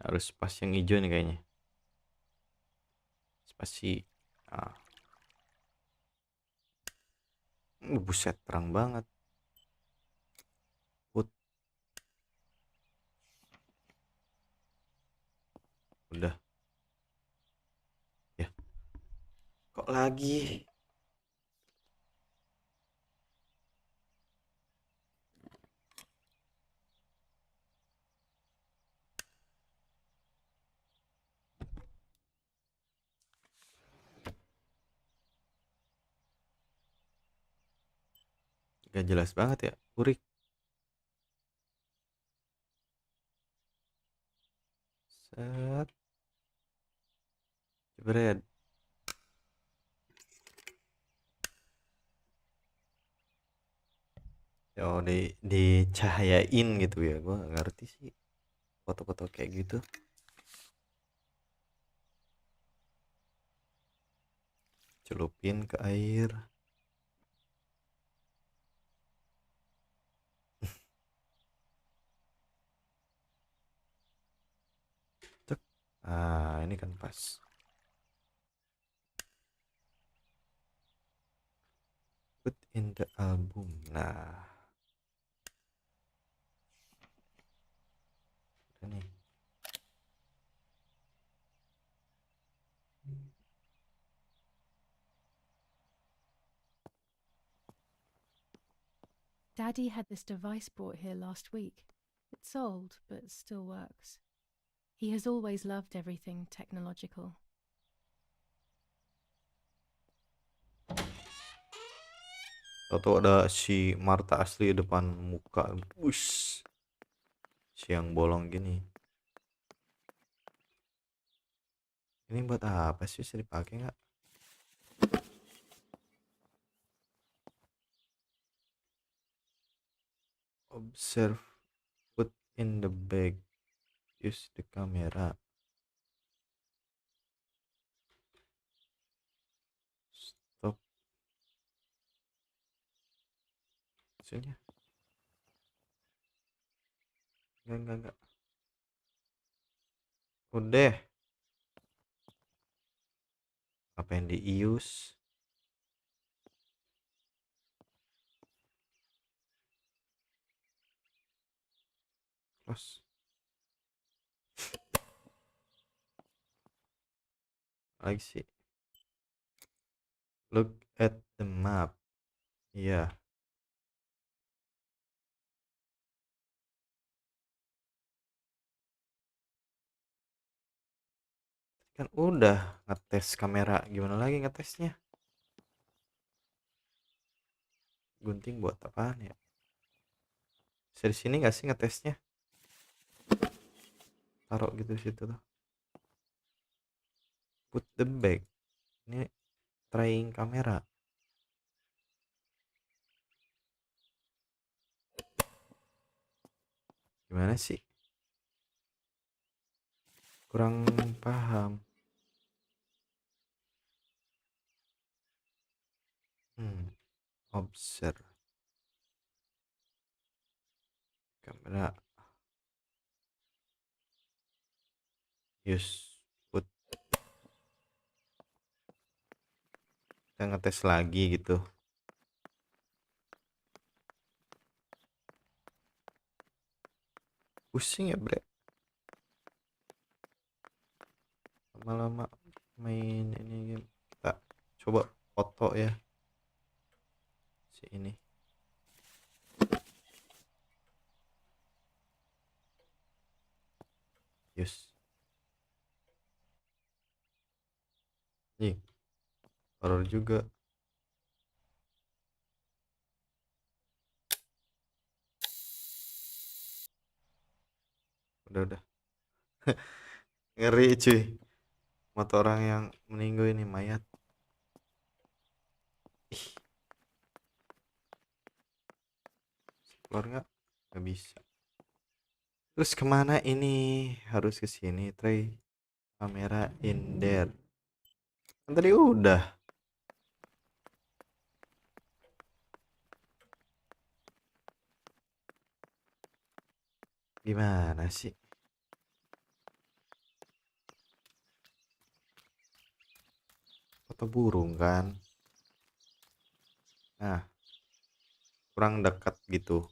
Harus pas yang hijau nih kayaknya. Spasi. Buset, terang banget. Put. Udah. Ya. Kok lagi? Gak jelas banget ya. Urik. Set. Jebret. Oh, dicahayain gitu ya. Gue gak ngerti sih foto-foto kayak gitu. Celupin ke air. Cek. Ini kan pas. Put in the album. Nah, udah nih. Daddy had this device brought here last week. It's old, but still works. He has always loved everything technological. Tahu ada si Marta asli depan muka. Wush. Siang bolong gini. Ini buat apa sih? Bisa dipakai nggak? Observe. Put in the bag. Use the camera. Stop. Maksudnya? Enggak. Udah. Apa yang di-use? Close. Lagi sih. Look at the map. Iya. Kan udah ngetes kamera, gimana lagi ngetesnya? Gunting buat apaan ya? Bisa di sini nggak sih ngetesnya? Taruh gitu di situ tuh. Put the bag. Ini trying kamera. Gimana sih? Kurang paham. Observe kamera. Use put. Kita ngetes lagi gitu. Pusing ya bre. Lama-lama main ini game. Kita coba foto ya si ini. Use. Nih, horror juga. Udah. Ngeri cuy. Mata orang yang meninggal ini mayat. Ih. Keluar nggak bisa. Terus kemana ini? Harus ke sini. Try kamera in there. Kan tadi udah. Gimana sih? Foto burung kan? Nah, kurang dekat gitu.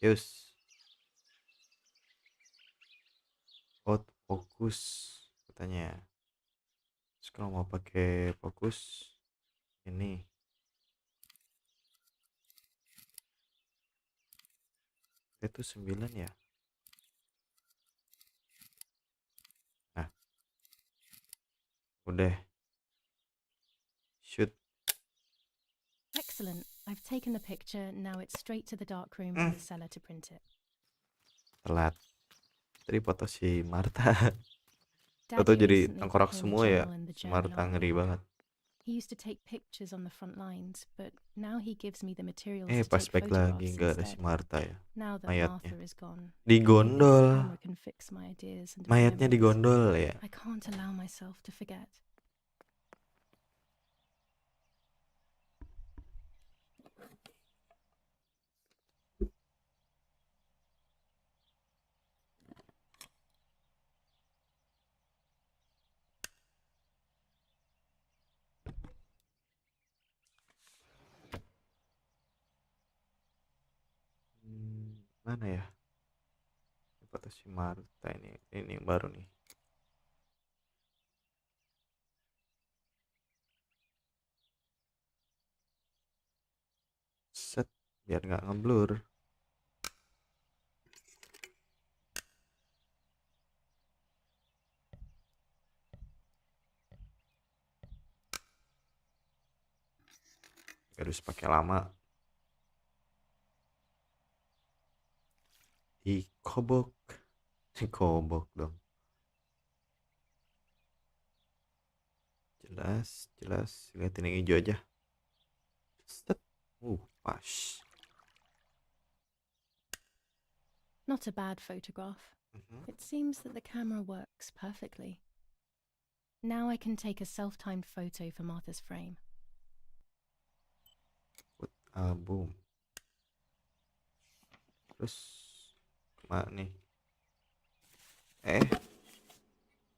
Yus. Out fokus katanya. Terus kalau mau pakai fokus ini. Itu 9 ya. Nah. Udah. Shoot. Excellent. I've taken the picture. Now it's straight to the darkroom for the seller to print it. Telat. Tadi foto si Marta. Foto Daddy jadi recently tengkorak became a semua ya. general in the Si German Marta ngeri army. banget. He used to take pictures on the front lines, but now he gives me the materials to Pas take back lagi photographs nggak ada si instead. Marta ya. Now that Mayatnya Martha is gone, digondol. the camera can fix my ideas and my Mayatnya memories. digondol ya. I can't allow myself to forget. Mana ya? Foto si Marta ini yang baru nih. Set biar nggak ngeblur. Harus pakai lama. Dikobok dong. Jelas. Lihatin yang hijau aja. Set. Pas. Not a bad photograph. It seems that the camera works perfectly. Now I can take a self-timed photo for Martha's frame. Put album. Terus kemana nih?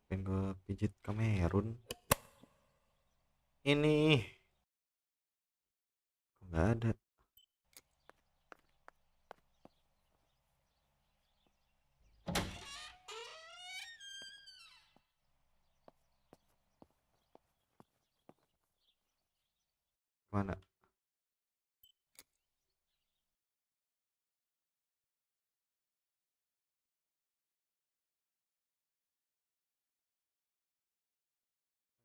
Pengen gue pijit Kamerun. Ini kok nggak ada. Mana?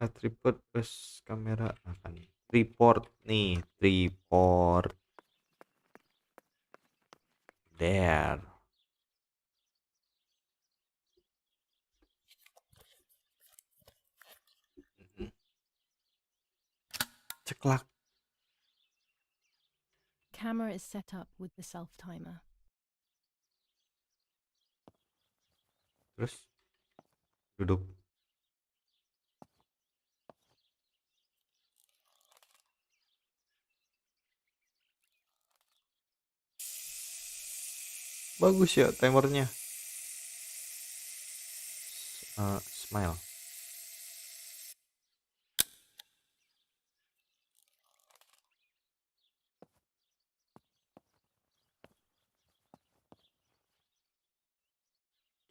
Tripod plus kamera apa nih? Tripod nih, tripod. There. Ceklak. Camera is set up with the self-timer. Terus duduk. Bagus ya timernya. Smile.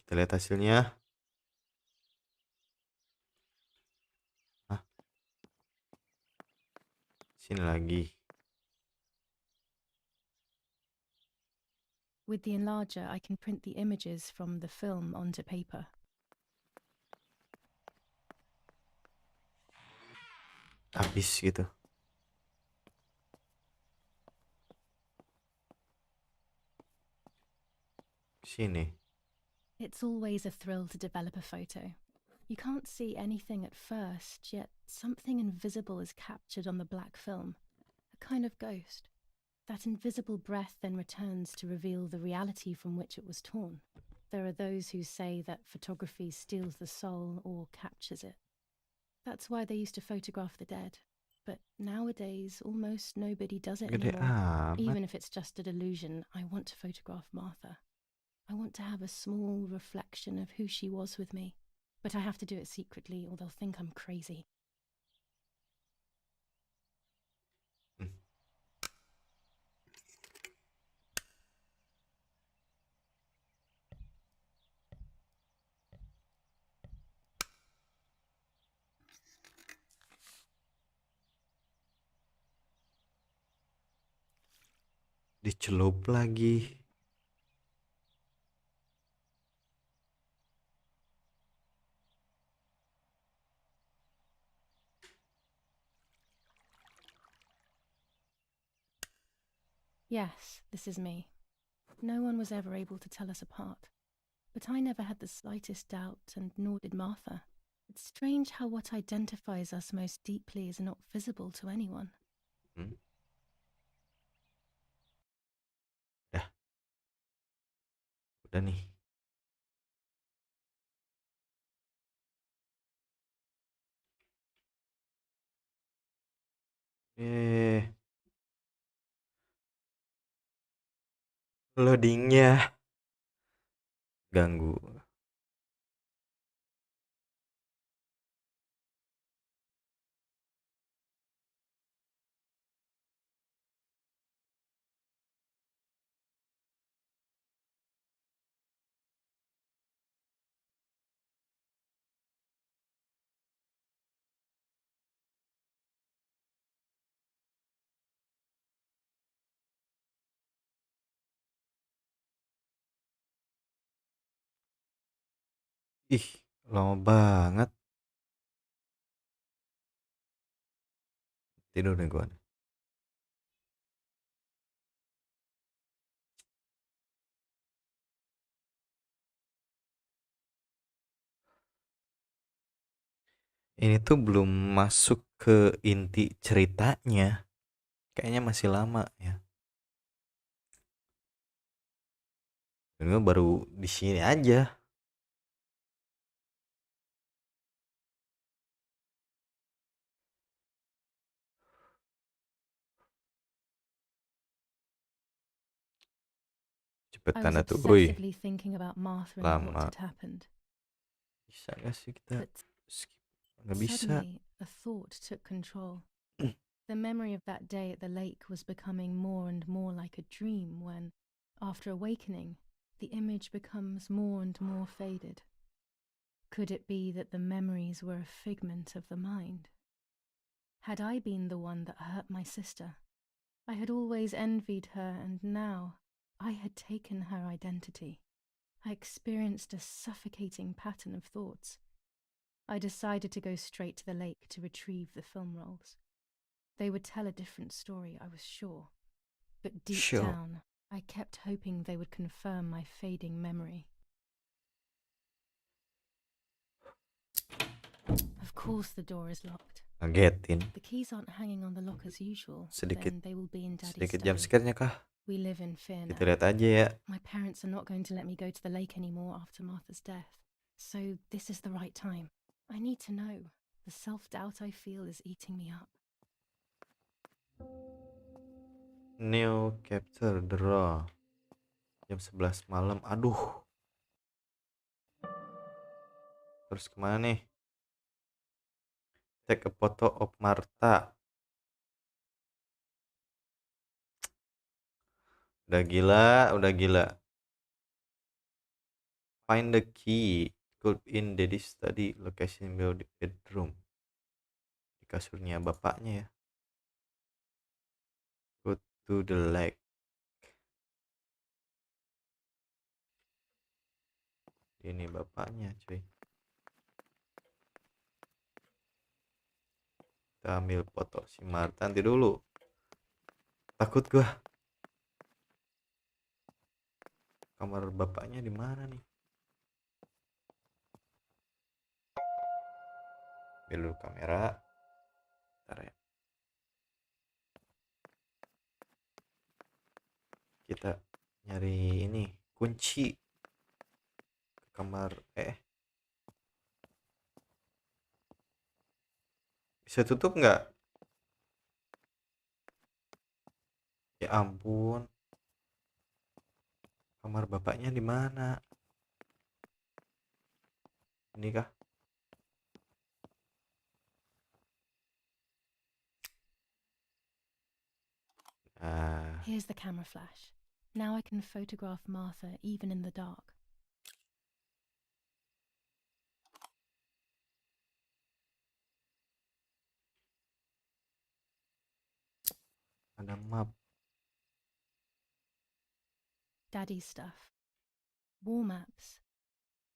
Kita lihat hasilnya. Sini lagi. With the enlarger, I can print the images from the film onto paper. Habis gitu. Sini. It's always a thrill to develop a photo. You can't see anything at first, yet something invisible is captured on the black film. A kind of ghost. That invisible breath then returns to reveal the reality from which it was torn. There are those who say that photography steals the soul or captures it. That's why they used to photograph the dead. But nowadays, almost nobody does it Gede anymore. amat. Even if it's just a delusion, I want to photograph Martha. I want to have a small reflection of who she was with me. But I have to do it secretly or they'll think I'm crazy. Dicelup lagi. Yes, this is me. No one was ever able to tell us apart. But I never had the slightest doubt, and nor did Martha. It's strange how what identifies us most deeply is not visible to anyone. Udah nih. Loadingnya ganggu. Ih, lama banget. Tidur nih gua. Ini tuh belum masuk ke inti ceritanya. Kayaknya masih lama ya. Dan gue baru di sini aja. I was Cepetan tuh. obsessively thinking about Martha and what Lama. had happened. Bisa gak sih kita But skip? Gak bisa. suddenly, a thought took control. The memory of that day at the lake was becoming more and more like a dream when, after awakening, the image becomes more and more faded. Could it be that the memories were a figment of the mind? Had I been the one that hurt my sister? I had always envied her, and now I had taken her identity. I experienced a suffocating pattern of thoughts. I decided to go straight to the lake to retrieve the film rolls. They would tell a different story, I was sure. But deep down, I kept hoping they would confirm my fading memory. Of course the door is locked. Ngagetin. The keys aren't hanging on the lock as usual. Sedikit, Then they will be in Daddy's sedikit study. jam scare-nya kah? We live in fear now. Kita lihat aja ya. My parents are not going to let me go to the lake anymore after Martha's death. So this is the right time. I need to know. The self-doubt I feel is eating me up. New capture draw. Jam 11 malam. Aduh. Terus kemana nih? Take a photo of Martha. Udah gila. Find the key. Could in Daddy's study. Location below the bedroom. Di kasurnya bapaknya ya. Go to the lake. Ini bapaknya cuy. Kita ambil foto si Martha. Nanti dulu. Takut gua. Kamar bapaknya di mana nih? Ambil dulu kamera. Bentar ya. Kita nyari ini kunci ke kamar. Bisa tutup nggak? Ya ampun. Kamar bapaknya di mana? Ini kah? Here's the camera flash. Now I can photograph Martha even in the dark. Ada map. Daddy's stuff. War maps.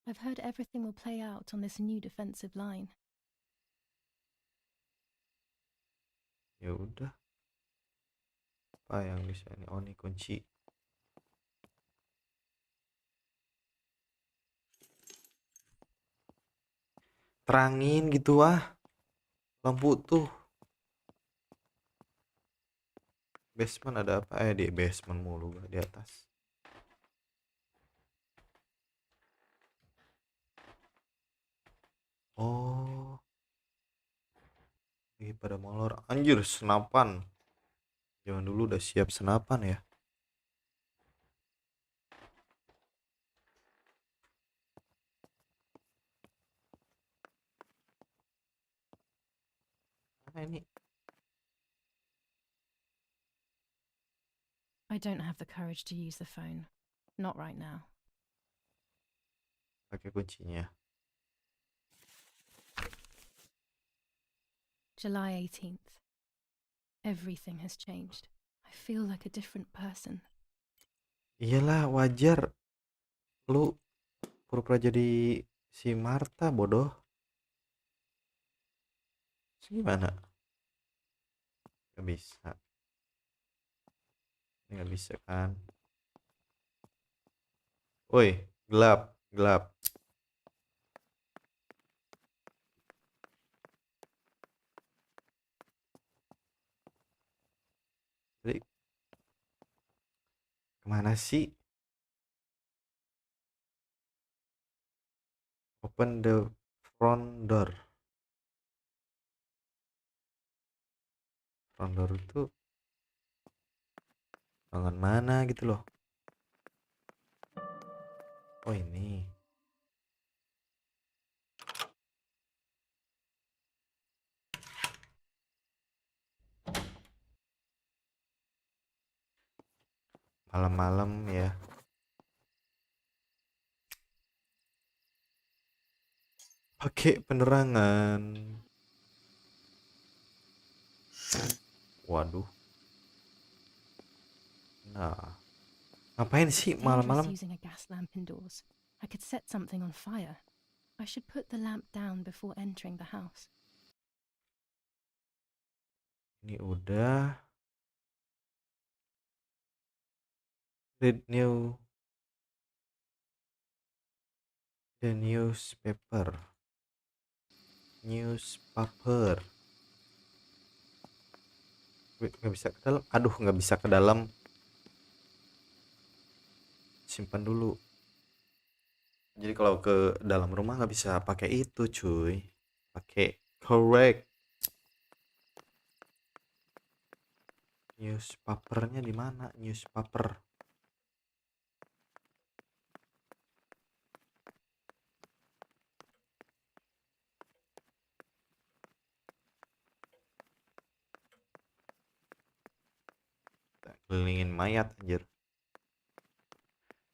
I've heard everything will play out on this new defensive line. Ya udah. Apa yang bisa ini? Oh, ini kunci. Terangin gitu lampu tuh. Basement ada apa? Di basement mulu di atas. Oh. Lagi pada molor. Anjir, senapan. Jangan dulu udah siap senapan ya. Mana ini? I don't have the courage to use the phone. Not right now. Pakai kuncinya. July 18th. Everything has changed. I feel like a different person. Iyalah, wajar. Lu pura-pura jadi si Martha, bodoh. Gimana? Gak bisa. Ini gak bisa kan? Woi, gelap. Jadi, kemana sih? Open the front door. Front door itu ruangan mana gitu loh. Oh, ini. Malam-malam ya. Pakai penerangan. Waduh. Nah, ngapain sih Dangerous malam-malam? using a gas lamp indoors. I could set something on fire. I should put the lamp down before entering the house. Ini udah. Read the newspaper. Nggak bisa ke dalam. Aduh, nggak bisa ke dalam. Simpan dulu. Jadi kalau ke dalam rumah nggak bisa pakai itu, cuy. Pakai correct. Newspapernya di mana? Newspaper. Kelilingin mayat anjir.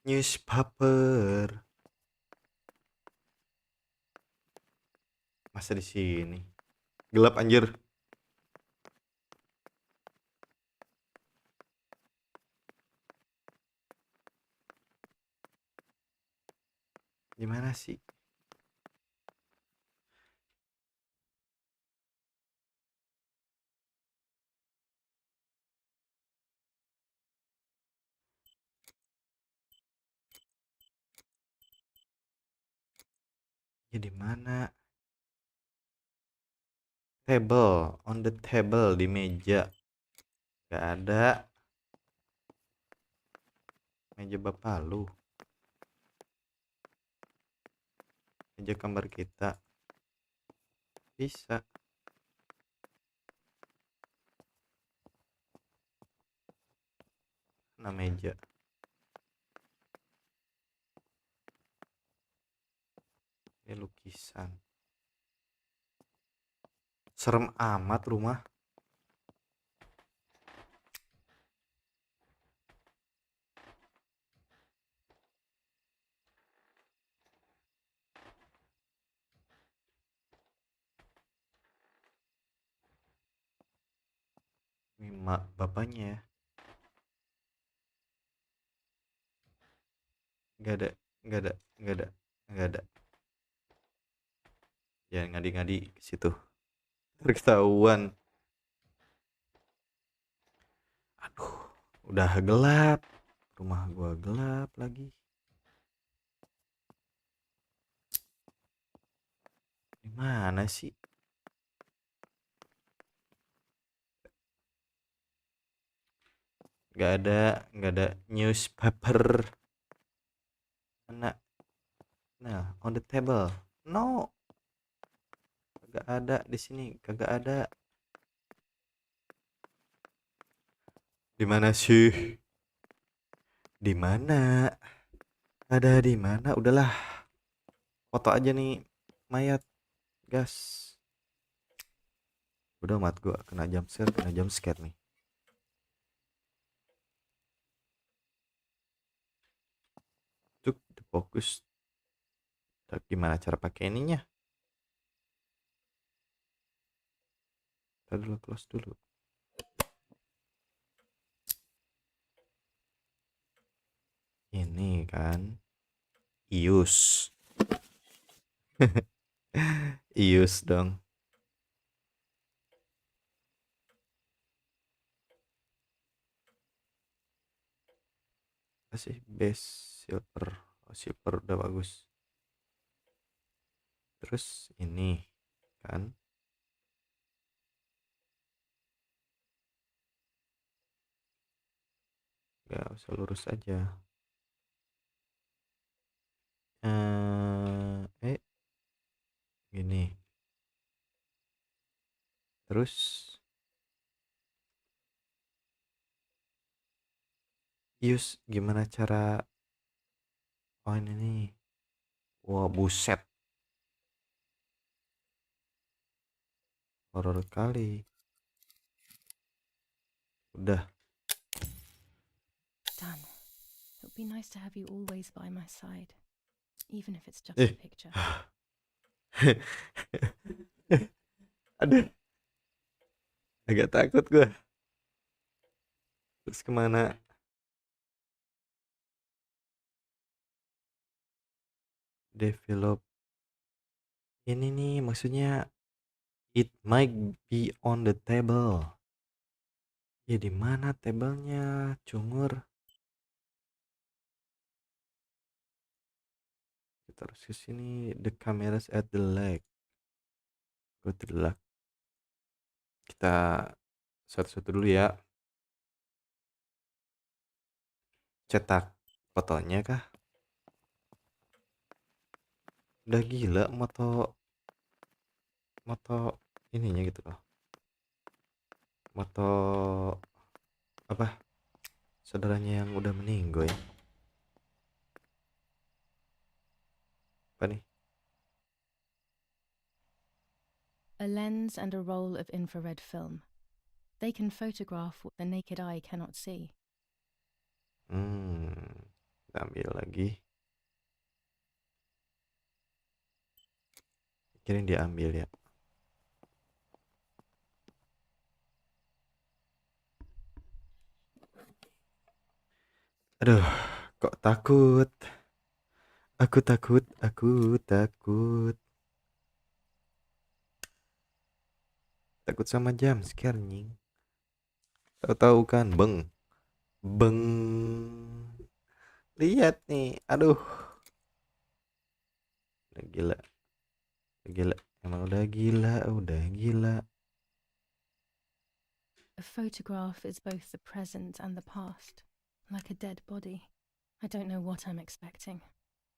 Newspaper. Masa di sini? Gelap anjir. Gimana sih? Ya di mana? Table, on the table, di meja. Gak ada. Meja bapak lu. Meja kamar kita. Bisa. Nah, meja. Ini lukisan. Serem amat rumah. Ini bapaknya ya. Gak ada. Jangan ngadi-ngadi ke situ. Terketahuan. Aduh, udah gelap. Rumah gua gelap lagi. Gimana sih? Gak ada newspaper. Mana? Nah, on the table. No. Kagak ada di sini, kagak ada. Di mana sih? Di mana? Ada di mana? Udahlah. Foto aja nih mayat. Gas. Udah mat gua kena jump scare nih. Cuk, fokus. Gimana cara pakai ininya? Kita dulu close dulu. Ini kan ius. Ius dong. Kasih base silver. Oh, silver udah bagus. Terus ini kan gak usah lurus aja. Gini. Terus use gimana cara? Oh ini nih. Wah buset. Horor kali. Udah. Dan, it would be nice to have you always by my side, even if it's just a picture. Aduh. Agak takut gue. Terus kemana? Develop. Ini nih maksudnya it might be on the table. Ya di mana tablenya, Cungur? Kita harus ke sini. The cameras at the lake. Go to the lake. Kita satu-satu dulu ya. Cetak fotonya kah? Udah gila moto ininya gitu loh. Moto apa? Saudaranya yang udah meninggal ya. Apa nih? A lens and a roll of infrared film. They can photograph what the naked eye cannot see. Kita ambil lagi. Kirain dia ambil ya. Aduh, kok takut? Aku takut. Takut sama jam scare nying. Tahu-tahu kan, beng. Lihat nih, aduh. Udah gila. Emang udah gila. A photograph is both the present and the past, like a dead body. I don't know what I'm expecting.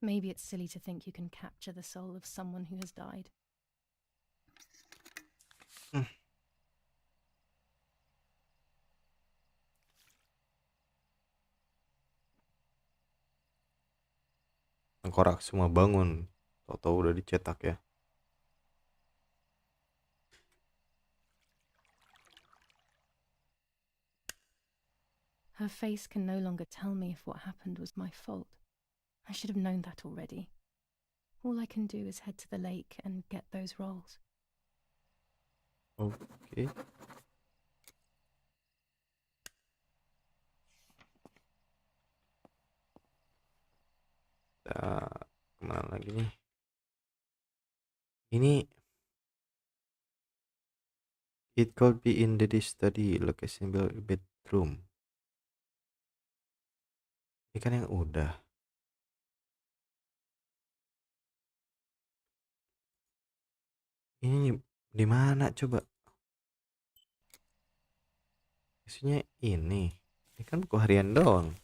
Maybe it's silly to think you can capture the soul of someone who has died. Tengkorak semua bangun. Tahu-tahu udah dicetak ya. Her face can no longer tell me if what happened was my fault. I should have known that already. All I can do is head to the lake and get those rolls. Oke. Kita kemana lagi nih? Ini it could be in the study location bedroom. Ini kan yang udah. Ini di mana coba? Isinya ini. Ini kan buku harian doang.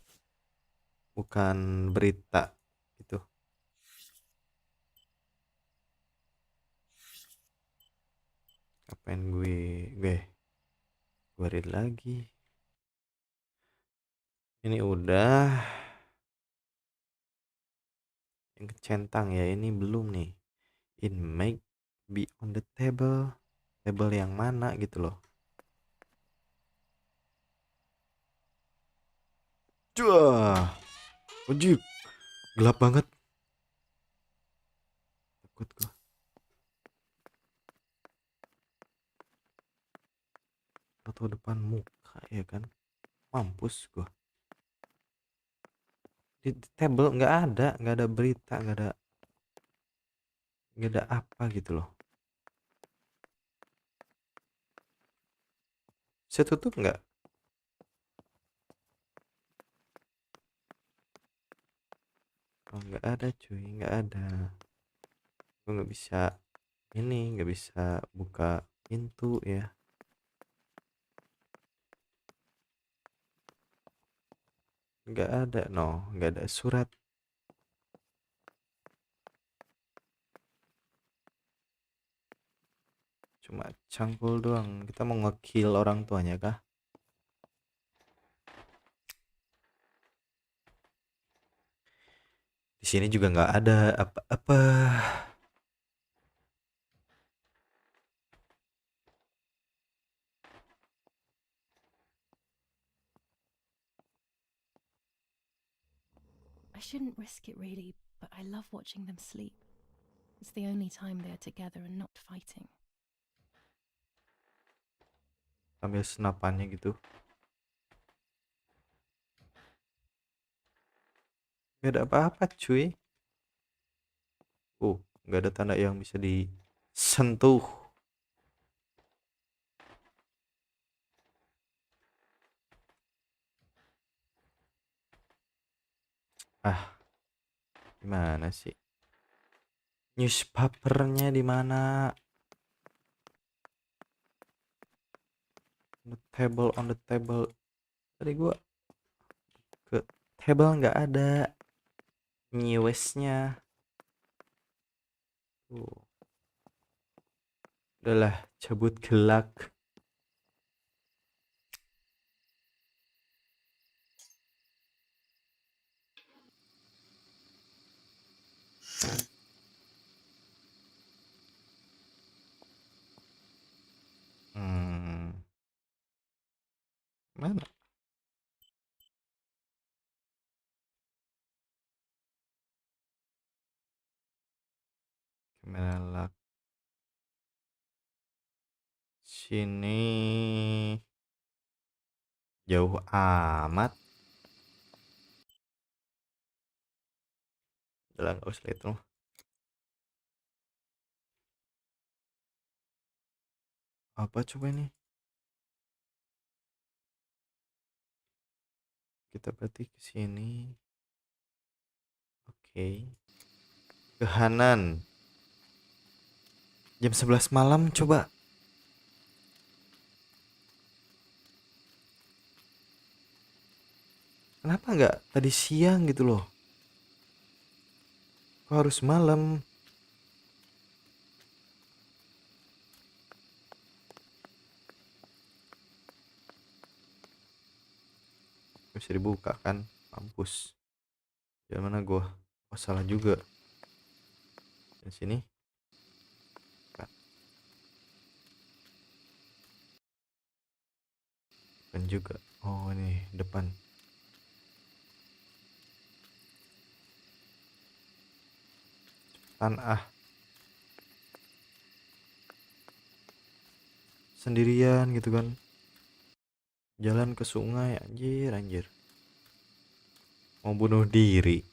Bukan berita itu. Apain gue read lagi. Ini udah. Yang kecentang ya, ini belum nih. It might be on the table. Table yang mana gitu loh. Cuah. Ujib. Gelap banget. Takut gua. Atau depan muka ya kan. Mampus gua. Di table nggak ada berita, nggak ada apa gitu loh. Saya tutup nggak? Oh, nggak ada cuy, nggak ada. Gue nggak bisa nggak bisa buka pintu ya. Nggak ada, nggak ada surat. Cuma cangkul doang. Kita mau nge-kill orang tuanya kah? Di sini juga nggak ada apa-apa. I shouldn't risk it really, but I love watching them sleep. It's the only time they are together and not fighting. Sambil senapannya gitu. Gak ada apa-apa cuy. Gak ada tanda yang bisa disentuh. Gimana sih? Newspapernya di mana? On the table. Tadi gua ke table nggak ada newsnya. Udahlah, cabut gelak. Mana? Kamera lock. Sini. Jauh amat. Udah nggak usah itu. Apa coba ini? Kita berarti ke sini. Oke. Ke kanan. Jam 11 malam coba. Kenapa nggak tadi siang gitu loh? Kok harus malam? Bisa dibuka kan? Mampus. Di mana gua? Oh, salah juga. Di sini. Kan juga. Oh, ini depan. Cepetan sendirian gitu kan. Jalan ke sungai, anjir. Mau bunuh diri.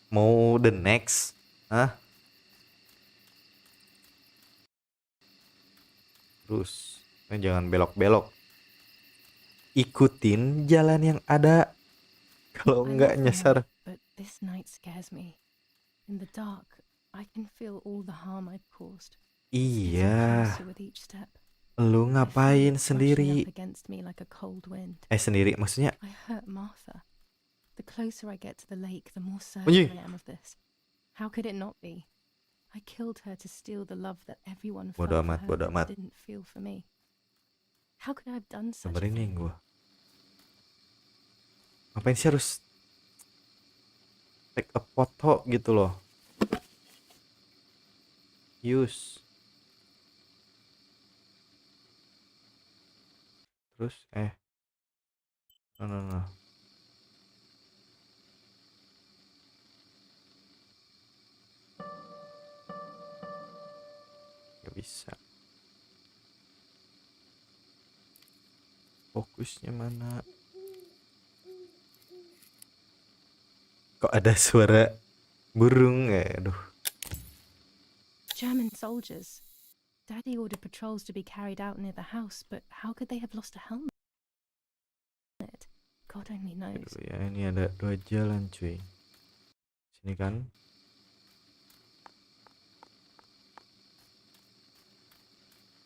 Mau the next. Terus jangan belok-belok. Ikutin jalan yang ada. Kalau enggak nyasar. But this night scares me. In the dark, I can feel all the harm I've caused. Iya. Lu ngapain sendiri? Sendiri maksudnya? I hurt Martha. The closer I get to the lake, the more certain I am of this. How could it not be? I killed her to steal the love that everyone felt for her but didn't feel for me. How could I have done such a thing? Gua. Ngapain sih harus take a foto gitu loh? Use. Terus no. Gak bisa. Fokusnya mana? Kok ada suara burung ya? Aduh. German soldiers. Daddy ordered patrols to be carried out near the house, but how could they have lost a helmet? God only knows. Aduh, ya ini ada 2 jalan cuy. Sini kan.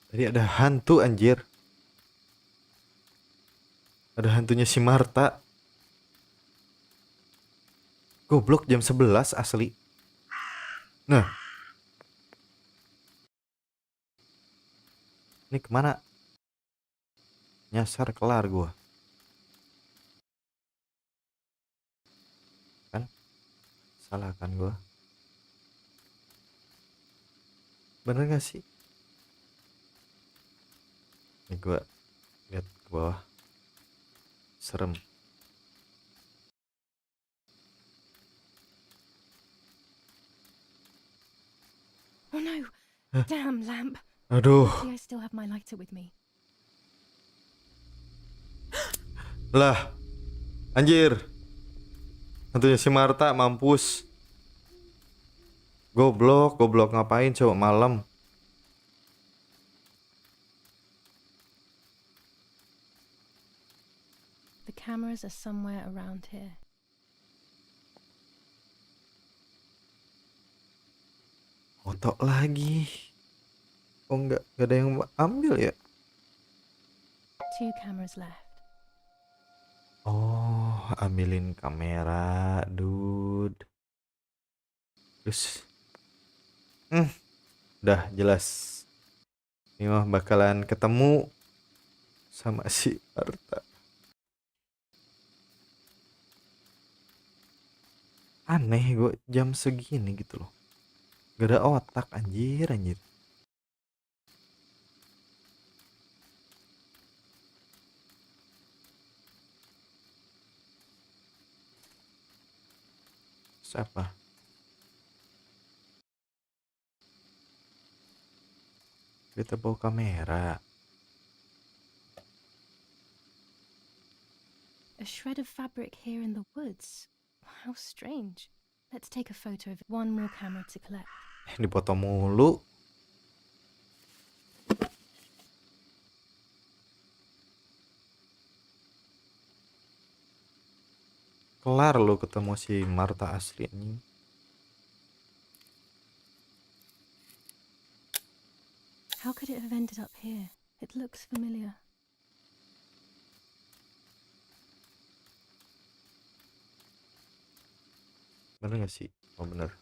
Tadi ada hantu anjir. Ada hantunya si Marta. Goblok jam 11 asli. Nah. Ini kemana? Nyasar kelar gua. Kan? Salah kan gua? Bener gak sih? Ini gua lihat ke bawah. Serem. Oh no! Damn lamp. Aduh. Luckily I still have my lighter with me. Lah, anjir. Hantunya si Marta mampus. Goblok ngapain coba malam? The cameras are somewhere around here. Foto lagi. Oh nggak ada yang ambil ya? 2 cameras left. Oh, ambilin kamera, dude. Terus, udah jelas. Ini mah bakalan ketemu sama si Arta. Aneh gue jam segini gitu loh. Gak ada otak anjir. Siapa? Kita bawa kamera. A shred of fabric here in the woods. How strange. Let's take a photo of it. One more camera to collect. Dipoto mulu. Kelar lo ketemu si Marta asli anjing. How could it have ended up here? It looks familiar. Bener gak sih? Oh bener.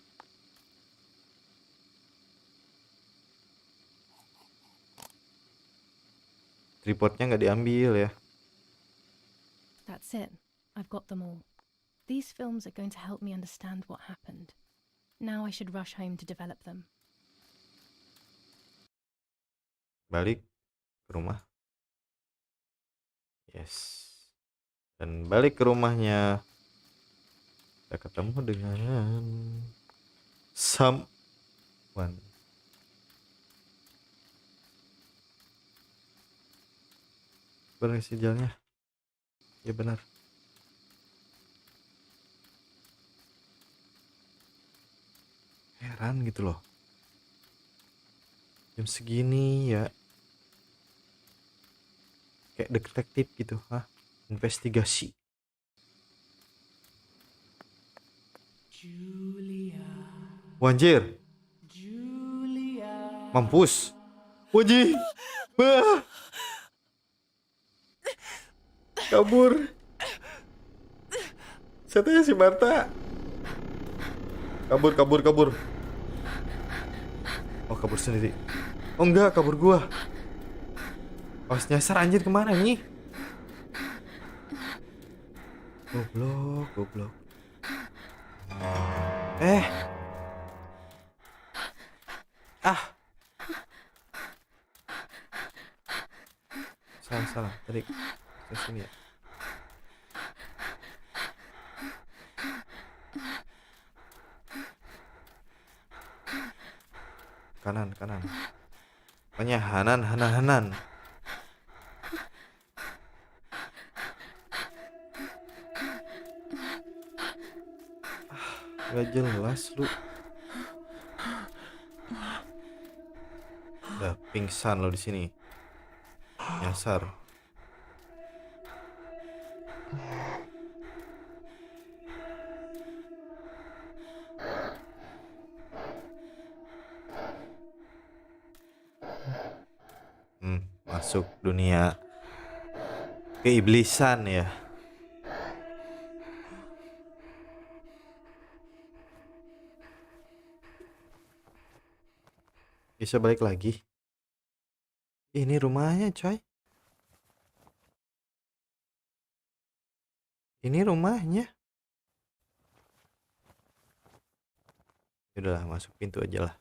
Tripodnya nggak diambil ya. That's it. I've got them all. These films are going to help me understand what happened. Now I should rush home to develop them. Balik ke rumah. Yes. Dan balik ke rumahnya. Kita ketemu dengan someone. Bener sih jalannya. Ya benar. Heran gitu loh. Jam segini ya. Kayak detektif gitu. Hah? Investigasi. Wanjir. Mampus. Wajih. Bah. Kabur. Katanya si Marta. Kabur. Oh kabur sendiri. Oh enggak, kabur gua. Awas nyasar anjir kemana nih? Goblok. Salah. Tadi ke sini ya. Kanan. Pokoknya Hanan. Gak jelas lu. Udah pingsan lo di sini. Nyasar. Masuk dunia keiblisan ya. Bisa balik lagi. Ini rumahnya coy. Ini rumahnya. Udahlah masuk pintu aja lah.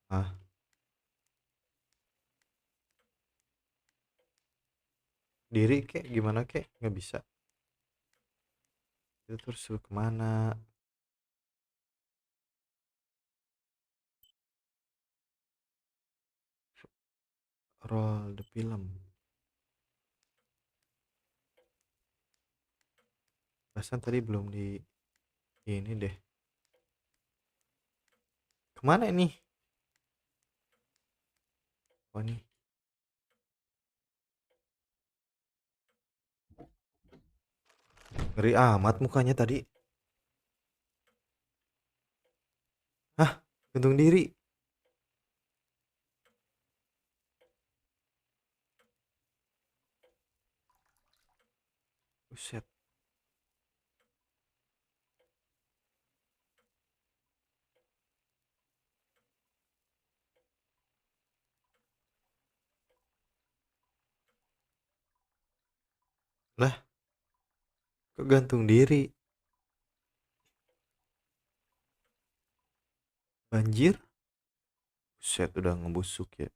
Hah? Diri kek gimana kek? Nggak bisa. Itu terus suruh kemana? Roll the film. Perasaan tadi belum di ini deh. Kemana ini? Oh nih. Ngeri amat mukanya tadi. Hah? Gantung diri. Buset. Lah, kok gantung diri? Banjir? Buset, udah ngebusuk ya.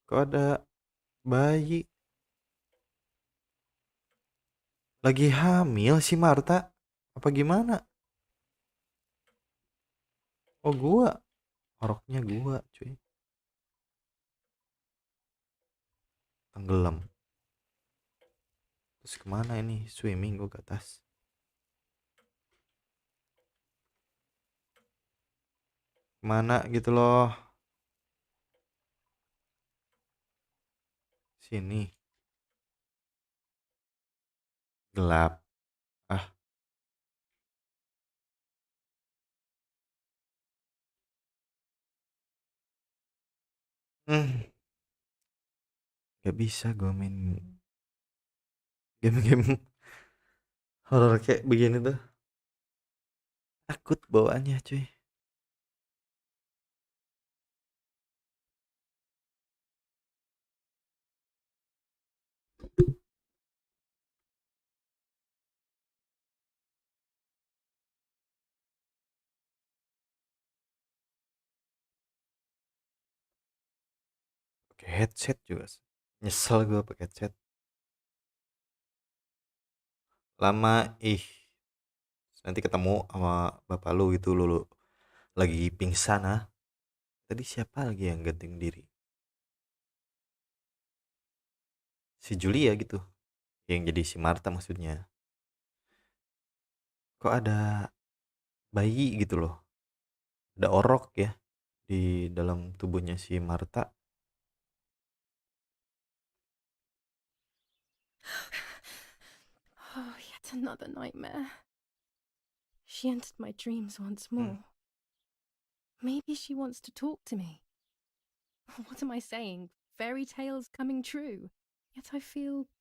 Kok ada bayi? Lagi hamil si Marta? Apa gimana? Oh gua. Oroknya gua cuy. Tenggelam. Terus kemana ini? Swimming gua ke atas. Kemana gitu loh. Sini. Gelap. Ah. Gak bisa gue main game-game horor kayak begini tuh. Takut bawaannya cuy. Pakai headset juga. Nyesel gue pakai headset. Lama nanti ketemu sama bapak lu gitu lu lagi pingsan ah. Tadi siapa lagi yang ganting diri? Si Julia gitu. Yang jadi si Marta maksudnya. Kok ada bayi gitu loh. Ada orok ya di dalam tubuhnya si Marta. Oh, yet another nightmare. She entered my dreams once more. Maybe she wants to talk to me. What am I saying? Fairy tales coming true. Yet I feel...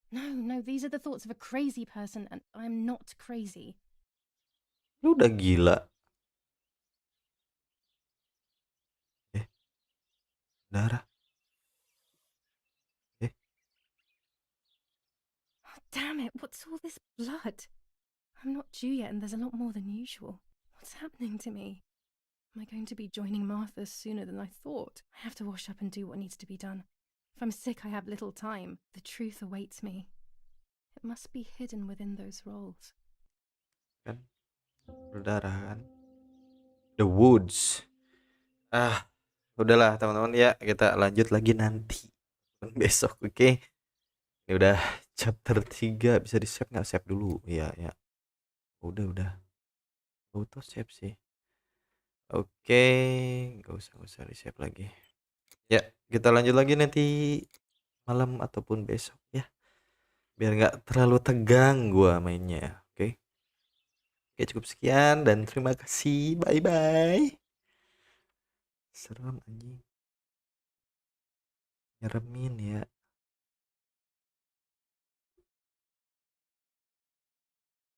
No, these are the thoughts of a crazy person, and I'm not crazy. Lu udah gila. Darah. Oh, damn it, what's all this blood? I'm not due yet, and there's a lot more than usual. What's happening to me? Am I going to be joining Martha sooner than I thought? I have to wash up and do what needs to be done. If I'm sick, I have little time. The truth awaits me. It must be hidden within those rolls. Kan berdarah kan. The Woods. Udahlah teman-teman ya, kita lanjut lagi nanti besok, oke? Ini udah chapter 3, bisa di save nggak? Save dulu ya. Udah auto save sih. Oke, nggak usah di save lagi ya. Kita lanjut lagi nanti malam ataupun besok ya, biar nggak terlalu tegang gua mainnya. Oke, cukup sekian dan terima kasih, bye bye. Serem anjing, nyeremin ya.